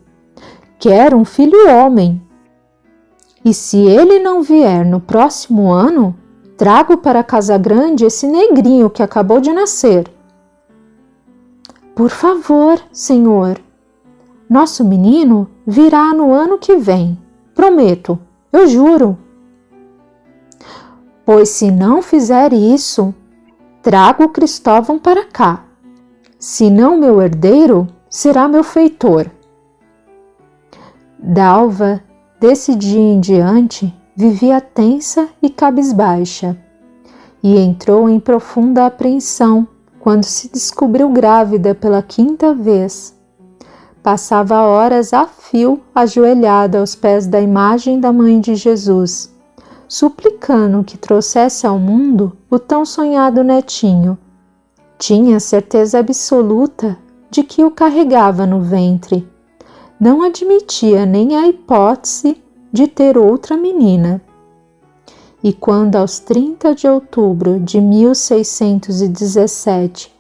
Quero um filho homem. E se ele não vier no próximo ano, trago para Casa Grande esse negrinho que acabou de nascer. Por favor, senhor. Nosso menino virá no ano que vem. Prometo, eu juro. Pois se não fizer isso, trago Cristóvão para cá. Se não meu herdeiro, será meu feitor. Dalva, desse dia em diante, vivia tensa e cabisbaixa, e entrou em profunda apreensão quando se descobriu grávida pela 5ª vez. Passava horas a fio ajoelhada aos pés da imagem da Mãe de Jesus, suplicando que trouxesse ao mundo o tão sonhado netinho. Tinha certeza absoluta de que o carregava no ventre. Não admitia nem a hipótese de ter outra menina. E quando aos 30 de outubro de 1617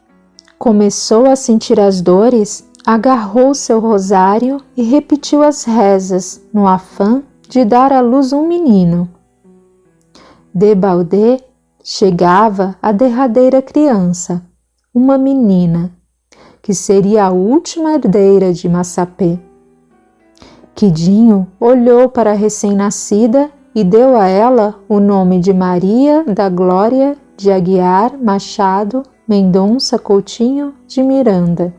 começou a sentir as dores, agarrou seu rosário e repetiu as rezas no afã de dar à luz um menino. Debalde chegava a derradeira criança, uma menina, que seria a última herdeira de Massapê. Quidinho olhou para a recém-nascida e deu a ela o nome de Maria da Glória de Aguiar Machado Mendonça Coutinho de Miranda.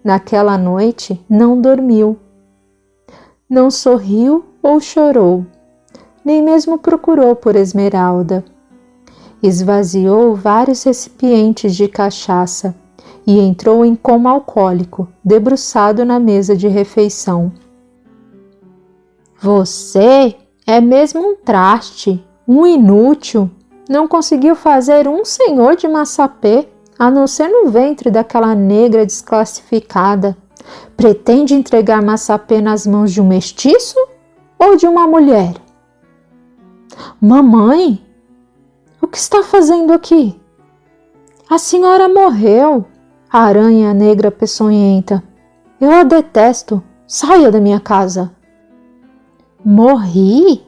Naquela noite não dormiu. Não sorriu ou chorou, nem mesmo procurou por Esmeralda. Esvaziou vários recipientes de cachaça e entrou em coma alcoólico, debruçado na mesa de refeição. Você é mesmo um traste, um inútil. Não conseguiu fazer um senhor de Massapê, a não ser no ventre daquela negra desclassificada. Pretende entregar Massapê nas mãos de um mestiço ou de uma mulher? Mamãe, o que está fazendo aqui? A senhora morreu, aranha negra peçonhenta. Eu a detesto. Saia da minha casa. Morri?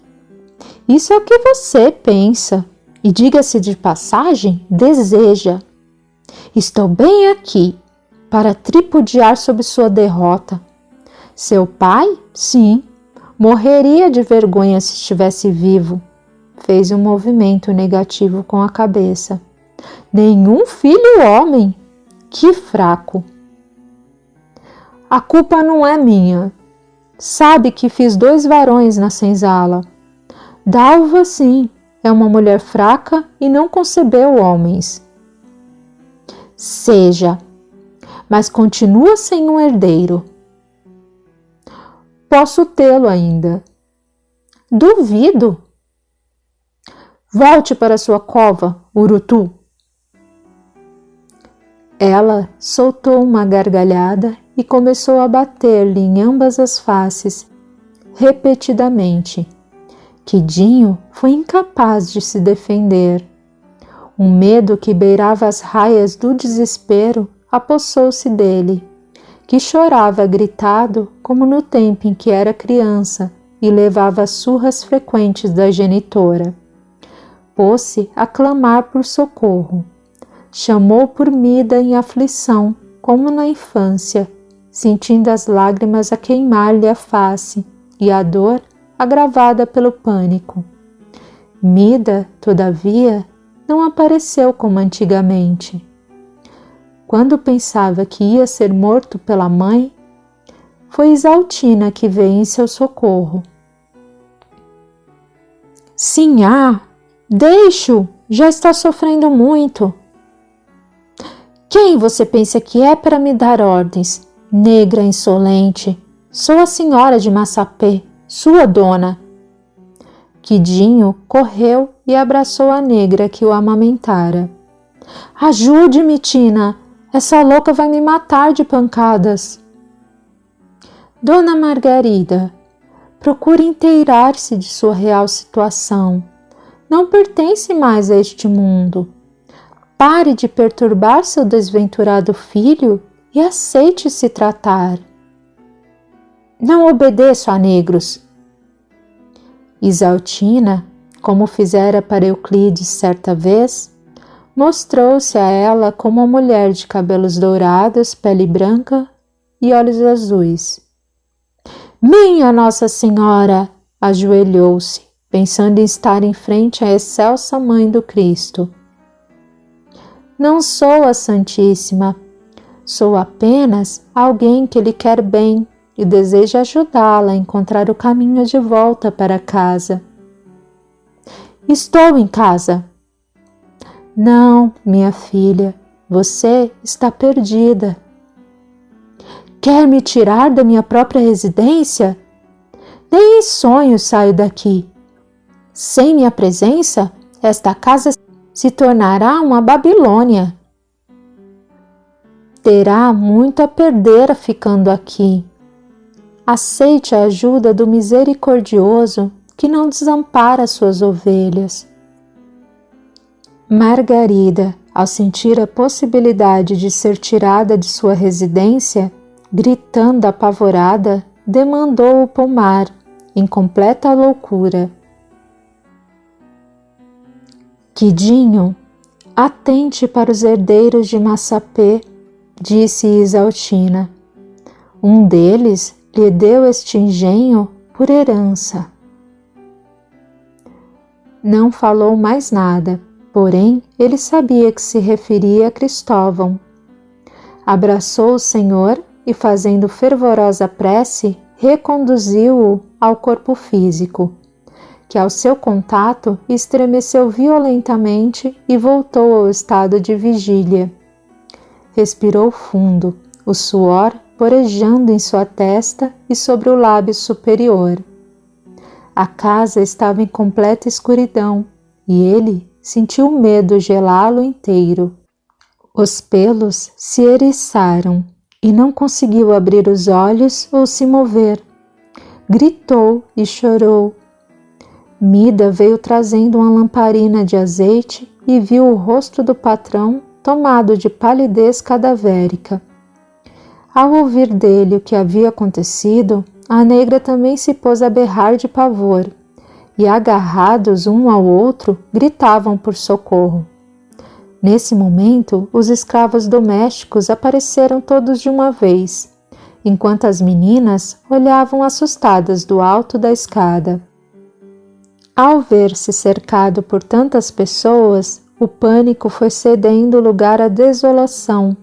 Isso é o que você pensa. E diga-se de passagem, deseja. Estou bem aqui para tripudiar sobre sua derrota. Seu pai, sim, morreria de vergonha se estivesse vivo. Fez um movimento negativo com a cabeça. Nenhum filho homem. Que fraco. A culpa não é minha. Sabe que fiz 2 varões na senzala. Dalva, sim, é uma mulher fraca e não concebeu homens. Seja, mas continua sem um herdeiro. Posso tê-lo ainda. Duvido. Volte para sua cova, Urutu. Ela soltou uma gargalhada e começou a bater-lhe em ambas as faces, repetidamente. Quidinho foi incapaz de se defender. Um medo que beirava as raias do desespero apossou-se dele, que chorava gritado como no tempo em que era criança e levava surras frequentes da genitora. Pôs-se a clamar por socorro. Chamou por Mida em aflição, como na infância, sentindo as lágrimas a queimar-lhe a face e a dor agravada pelo pânico. Mida, todavia, não apareceu como antigamente. Quando pensava que ia ser morto pela mãe, foi Isaltina que veio em seu socorro. Sinhá, deixe-o, já está sofrendo muito. Quem você pensa que é para me dar ordens, negra insolente? Sou a senhora de Massapê, sua dona. Quidinho correu e abraçou a negra que o amamentara. Ajude-me, Tina! Essa louca vai me matar de pancadas. Dona Margarida, procure inteirar-se de sua real situação. Não pertence mais a este mundo. Pare de perturbar seu desventurado filho e aceite se tratar. Não obedeço a negros. Isaltina, como fizera para Euclides certa vez, mostrou-se a ela como uma mulher de cabelos dourados, pele branca e olhos azuis. Minha Nossa Senhora! Ajoelhou-se, pensando em estar em frente à excelsa Mãe do Cristo. Não sou a Santíssima, sou apenas alguém que lhe quer bem e deseja ajudá-la a encontrar o caminho de volta para casa. Estou em casa. Não, minha filha, você está perdida. Quer me tirar da minha própria residência? Nem em sonho saio daqui. Sem minha presença, esta casa se tornará uma Babilônia. Terá muito a perder ficando aqui. Aceite a ajuda do misericordioso que não desampara suas ovelhas. Margarida, ao sentir a possibilidade de ser tirada de sua residência, gritando apavorada, demandou o pomar, em completa loucura. Quidinho, atente para os herdeiros de Massapê, disse Isaltina. Um deles lhe deu este engenho por herança. Não falou mais nada, porém ele sabia que se referia a Cristóvão. Abraçou o Senhor e, fazendo fervorosa prece, reconduziu-o ao corpo físico, que ao seu contato estremeceu violentamente e voltou ao estado de vigília. Respirou fundo, o suor porejando em sua testa e sobre o lábio superior. A casa estava em completa escuridão e ele sentiu medo gelá-lo inteiro. Os pelos se eriçaram e não conseguiu abrir os olhos ou se mover. Gritou e chorou. Mida veio trazendo uma lamparina de azeite e viu o rosto do patrão tomado de palidez cadavérica. Ao ouvir dele o que havia acontecido, a negra também se pôs a berrar de pavor, e agarrados um ao outro, gritavam por socorro. Nesse momento, os escravos domésticos apareceram todos de uma vez, enquanto as meninas olhavam assustadas do alto da escada. Ao ver-se cercado por tantas pessoas, o pânico foi cedendo lugar à desolação,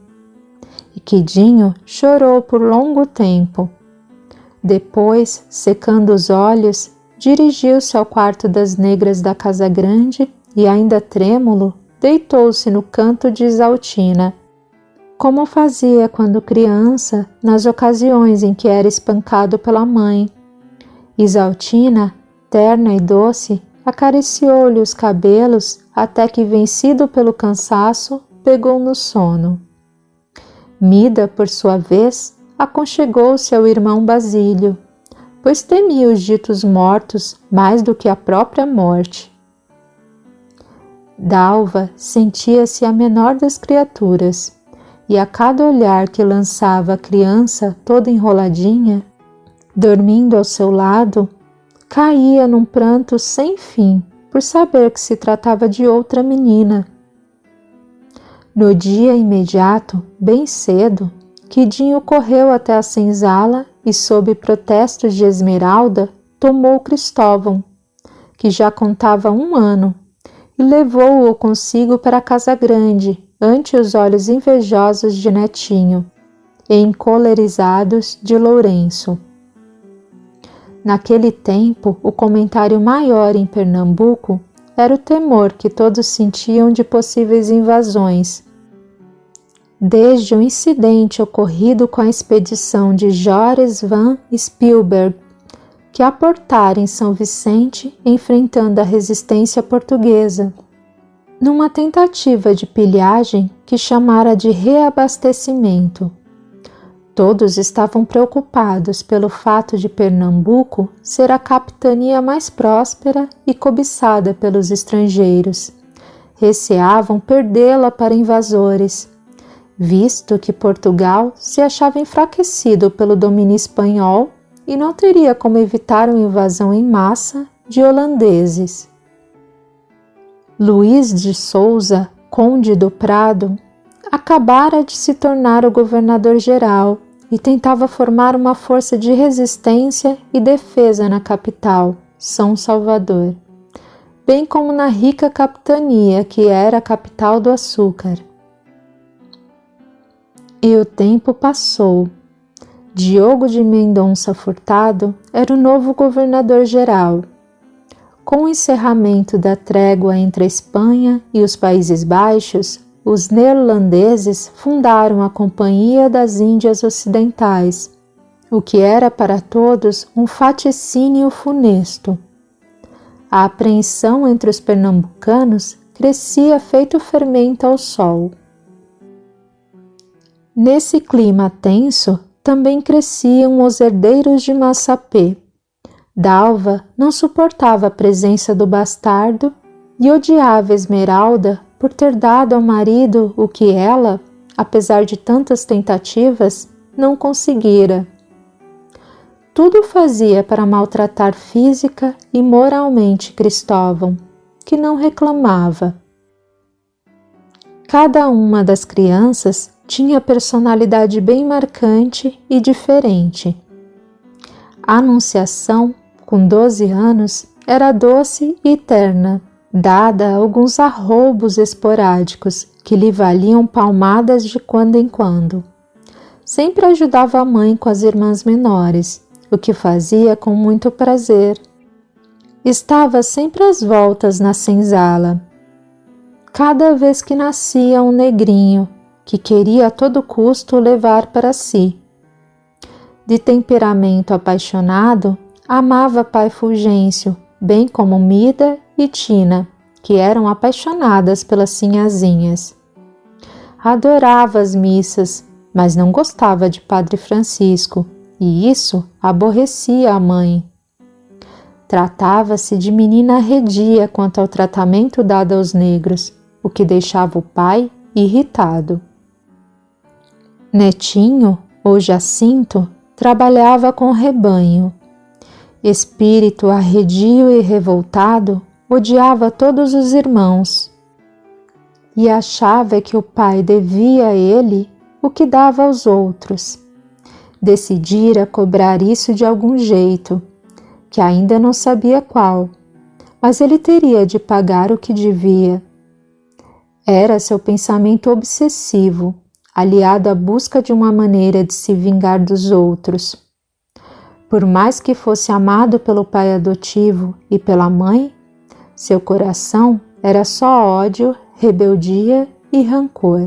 e Quidinho chorou por longo tempo. Depois, secando os olhos, dirigiu-se ao quarto das negras da casa grande e, ainda trêmulo, deitou-se no canto de Isaltina, como fazia quando criança, nas ocasiões em que era espancado pela mãe. Isaltina, terna e doce, acariciou-lhe os cabelos até que, vencido pelo cansaço, pegou no sono. Mida, por sua vez, aconchegou-se ao irmão Basílio, pois temia os ditos mortos mais do que a própria morte. Dalva sentia-se a menor das criaturas, e a cada olhar que lançava a criança toda enroladinha, dormindo ao seu lado, caía num pranto sem fim por saber que se tratava de outra menina. No dia imediato, bem cedo, Quidinho correu até a senzala e, sob protestos de Esmeralda, tomou Cristóvão, que já contava 1 ano, e levou-o consigo para a casa grande, ante os olhos invejosos de Netinho e encolerizados de Lourenço. Naquele tempo, o comentário maior em Pernambuco era o temor que todos sentiam de possíveis invasões. Desde o incidente ocorrido com a expedição de Joris van Spielberg, que aportara em São Vicente enfrentando a resistência portuguesa, numa tentativa de pilhagem que chamara de reabastecimento. Todos estavam preocupados pelo fato de Pernambuco ser a capitania mais próspera e cobiçada pelos estrangeiros. Receavam perdê-la para invasores, visto que Portugal se achava enfraquecido pelo domínio espanhol e não teria como evitar uma invasão em massa de holandeses. Luís de Souza, conde do Prado, acabara de se tornar o governador-geral e tentava formar uma força de resistência e defesa na capital, São Salvador, bem como na rica capitania que era a capital do açúcar. E o tempo passou. Diogo de Mendonça Furtado era o novo governador-geral. Com o encerramento da trégua entre a Espanha e os Países Baixos, os neerlandeses fundaram a Companhia das Índias Ocidentais, o que era para todos um faticínio funesto. A apreensão entre os pernambucanos crescia feito fermento ao sol. Nesse clima tenso, também cresciam os herdeiros de Massapê. Dalva não suportava a presença do bastardo e odiava Esmeralda por ter dado ao marido o que ela, apesar de tantas tentativas, não conseguira. Tudo fazia para maltratar física e moralmente Cristóvão, que não reclamava. Cada uma das crianças tinha personalidade bem marcante e diferente. A Anunciação, com 12 anos, era doce e terna, dada a alguns arroubos esporádicos que lhe valiam palmadas de quando em quando. Sempre ajudava a mãe com as irmãs menores, o que fazia com muito prazer. Estava sempre às voltas na senzala. Cada vez que nascia um negrinho, que queria a todo custo levar para si. De temperamento apaixonado, amava pai Fulgêncio, bem como Mida e Tina, que eram apaixonadas pelas sinhazinhas. Adorava as missas, mas não gostava de Padre Francisco, e isso aborrecia a mãe. Tratava-se de menina arredia quanto ao tratamento dado aos negros, o que deixava o pai irritado. Netinho, ou Jacinto, trabalhava com o rebanho. Espírito arredio e revoltado, odiava todos os irmãos e achava que o pai devia a ele o que dava aos outros. Decidira cobrar isso de algum jeito, que ainda não sabia qual, mas ele teria de pagar o que devia. Era seu pensamento obsessivo, aliado à busca de uma maneira de se vingar dos outros. Por mais que fosse amado pelo pai adotivo e pela mãe, seu coração era só ódio, rebeldia e rancor.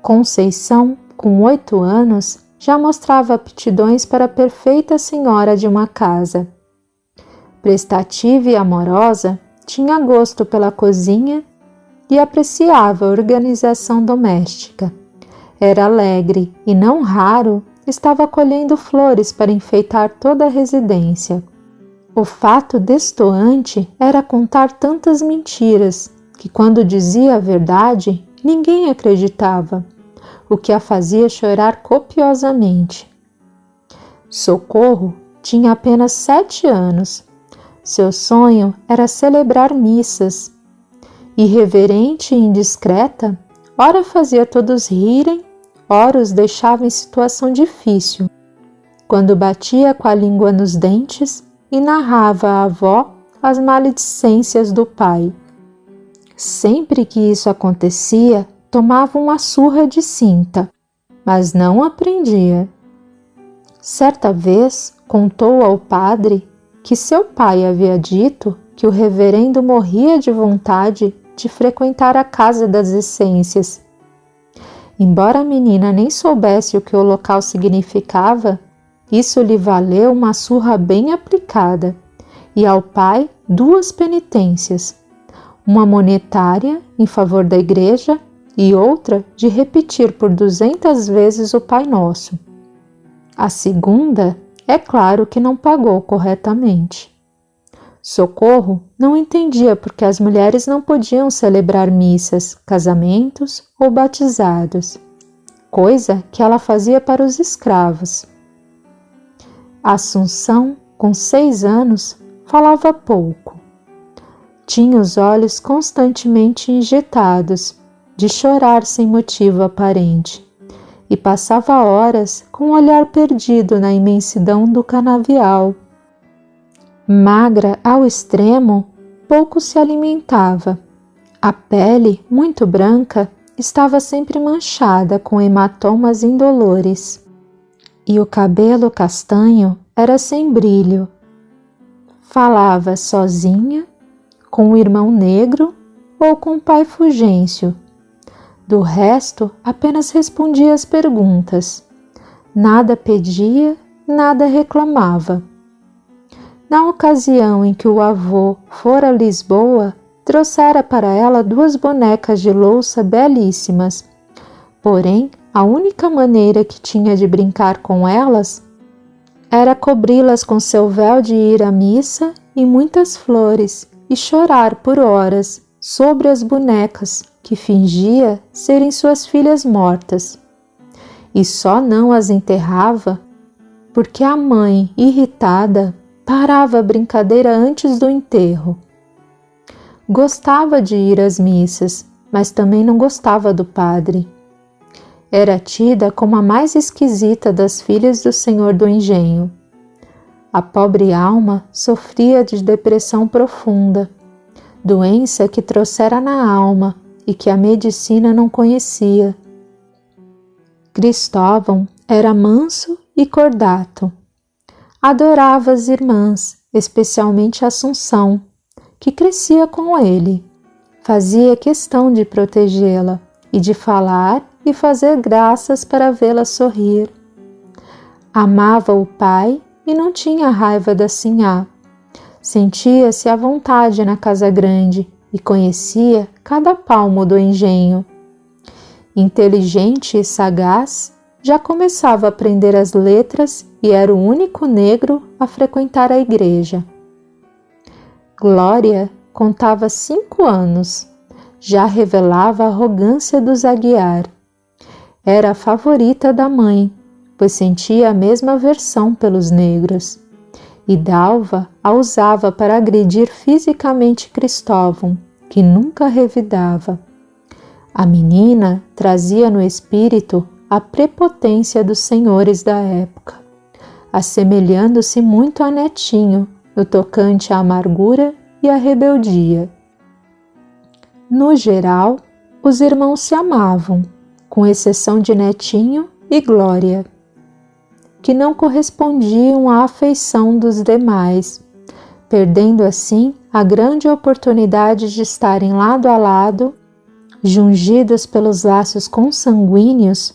Conceição, com 8 anos, já mostrava aptidões para a perfeita senhora de uma casa. Prestativa e amorosa, tinha gosto pela cozinha e apreciava a organização doméstica. Era alegre e, não raro, estava colhendo flores para enfeitar toda a residência. O fato destoante era contar tantas mentiras que, quando dizia a verdade, ninguém acreditava, o que a fazia chorar copiosamente. Socorro tinha apenas 7 anos. Seu sonho era celebrar missas. Irreverente e indiscreta, ora fazia todos rirem, ora os deixava em situação difícil, quando batia com a língua nos dentes e narrava à avó as maledicências do pai. Sempre que isso acontecia, tomava uma surra de cinta, mas não aprendia. Certa vez contou ao padre que seu pai havia dito que o reverendo morria de vontade de frequentar a casa das essências. Embora a menina nem soubesse o que o local significava, isso lhe valeu uma surra bem aplicada, e ao pai 2 penitências, uma monetária em favor da igreja e outra de repetir por 200 vezes o Pai Nosso. A segunda, é claro que não pagou corretamente. Socorro não entendia porque as mulheres não podiam celebrar missas, casamentos ou batizados, coisa que ela fazia para os escravos. Assunção, com 6 anos, falava pouco. Tinha os olhos constantemente injetados, de chorar sem motivo aparente, e passava horas com o olhar perdido na imensidão do canavial. Magra ao extremo, pouco se alimentava. A pele, muito branca, estava sempre manchada com hematomas indolores, e o cabelo castanho era sem brilho. Falava sozinha, com o irmão negro ou com o pai Fulgêncio. Do resto, apenas respondia às perguntas. Nada pedia, nada reclamava. Na ocasião em que o avô fora a Lisboa, trouxera para ela 2 bonecas de louça belíssimas. Porém, a única maneira que tinha de brincar com elas era cobri-las com seu véu de ir à missa e muitas flores e chorar por horas sobre as bonecas que fingia serem suas filhas mortas. E só não as enterrava porque a mãe, irritada, parava a brincadeira antes do enterro. Gostava de ir às missas, mas também não gostava do padre. Era tida como a mais esquisita das filhas do senhor do engenho. A pobre alma sofria de depressão profunda, doença que trouxera na alma e que a medicina não conhecia. Cristóvão era manso e cordato. Adorava as irmãs, especialmente Assunção, que crescia com ele. Fazia questão de protegê-la e de falar e fazer graças para vê-la sorrir. Amava o pai e não tinha raiva da sinhá. Sentia-se à vontade na casa grande e conhecia cada palmo do engenho. Inteligente e sagaz, já começava a aprender as letras e era o único negro a frequentar a igreja. Glória contava 5 anos. Já revelava a arrogância dos Aguiar. Era a favorita da mãe, pois sentia a mesma aversão pelos negros. E Dalva a usava para agredir fisicamente Cristóvão, que nunca revidava. A menina trazia no espírito a prepotência dos senhores da época, assemelhando-se muito a Netinho no tocante à amargura e à rebeldia. No geral, os irmãos se amavam, com exceção de Netinho e Glória, que não correspondiam à afeição dos demais, perdendo assim a grande oportunidade de estarem lado a lado, jungidos pelos laços consanguíneos,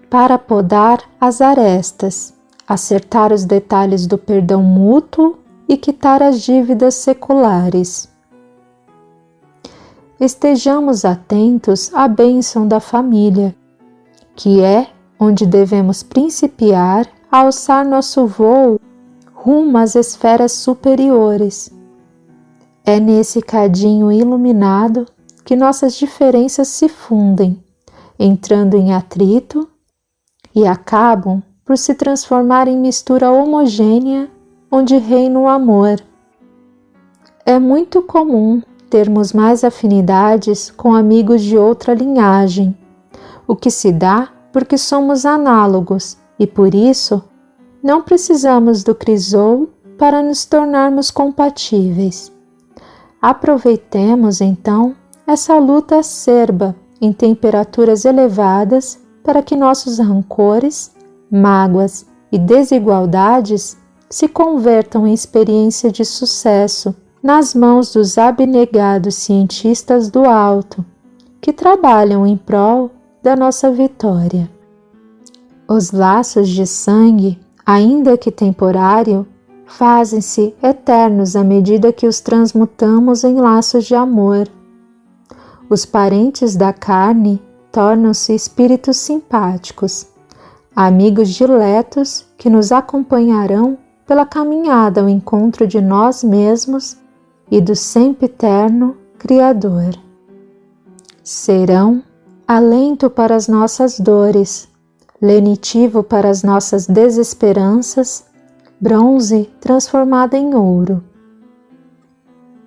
para podar as arestas, acertar os detalhes do perdão mútuo e quitar as dívidas seculares. Estejamos atentos à bênção da família, que é onde devemos principiar a alçar nosso voo rumo às esferas superiores. É nesse cadinho iluminado que nossas diferenças se fundem, entrando em atrito e acabam por se transformar em mistura homogênea onde reina o amor. É muito comum termos mais afinidades com amigos de outra linhagem, o que se dá porque somos análogos e por isso não precisamos do crisol para nos tornarmos compatíveis. Aproveitemos então essa luta acerba em temperaturas elevadas para que nossos rancores, mágoas e desigualdades se convertam em experiência de sucesso nas mãos dos abnegados cientistas do alto, que trabalham em prol da nossa vitória. Os laços de sangue ainda que temporário, fazem-se eternos à medida que os transmutamos em laços de amor. Os parentes da carne tornam-se espíritos simpáticos, amigos diletos que nos acompanharão pela caminhada ao encontro de nós mesmos e do sempiterno Criador. Serão alento para as nossas dores, lenitivo para as nossas desesperanças, bronze transformado em ouro.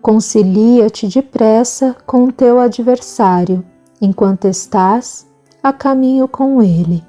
Concilia-te depressa com o teu adversário, enquanto estás a caminho com ele.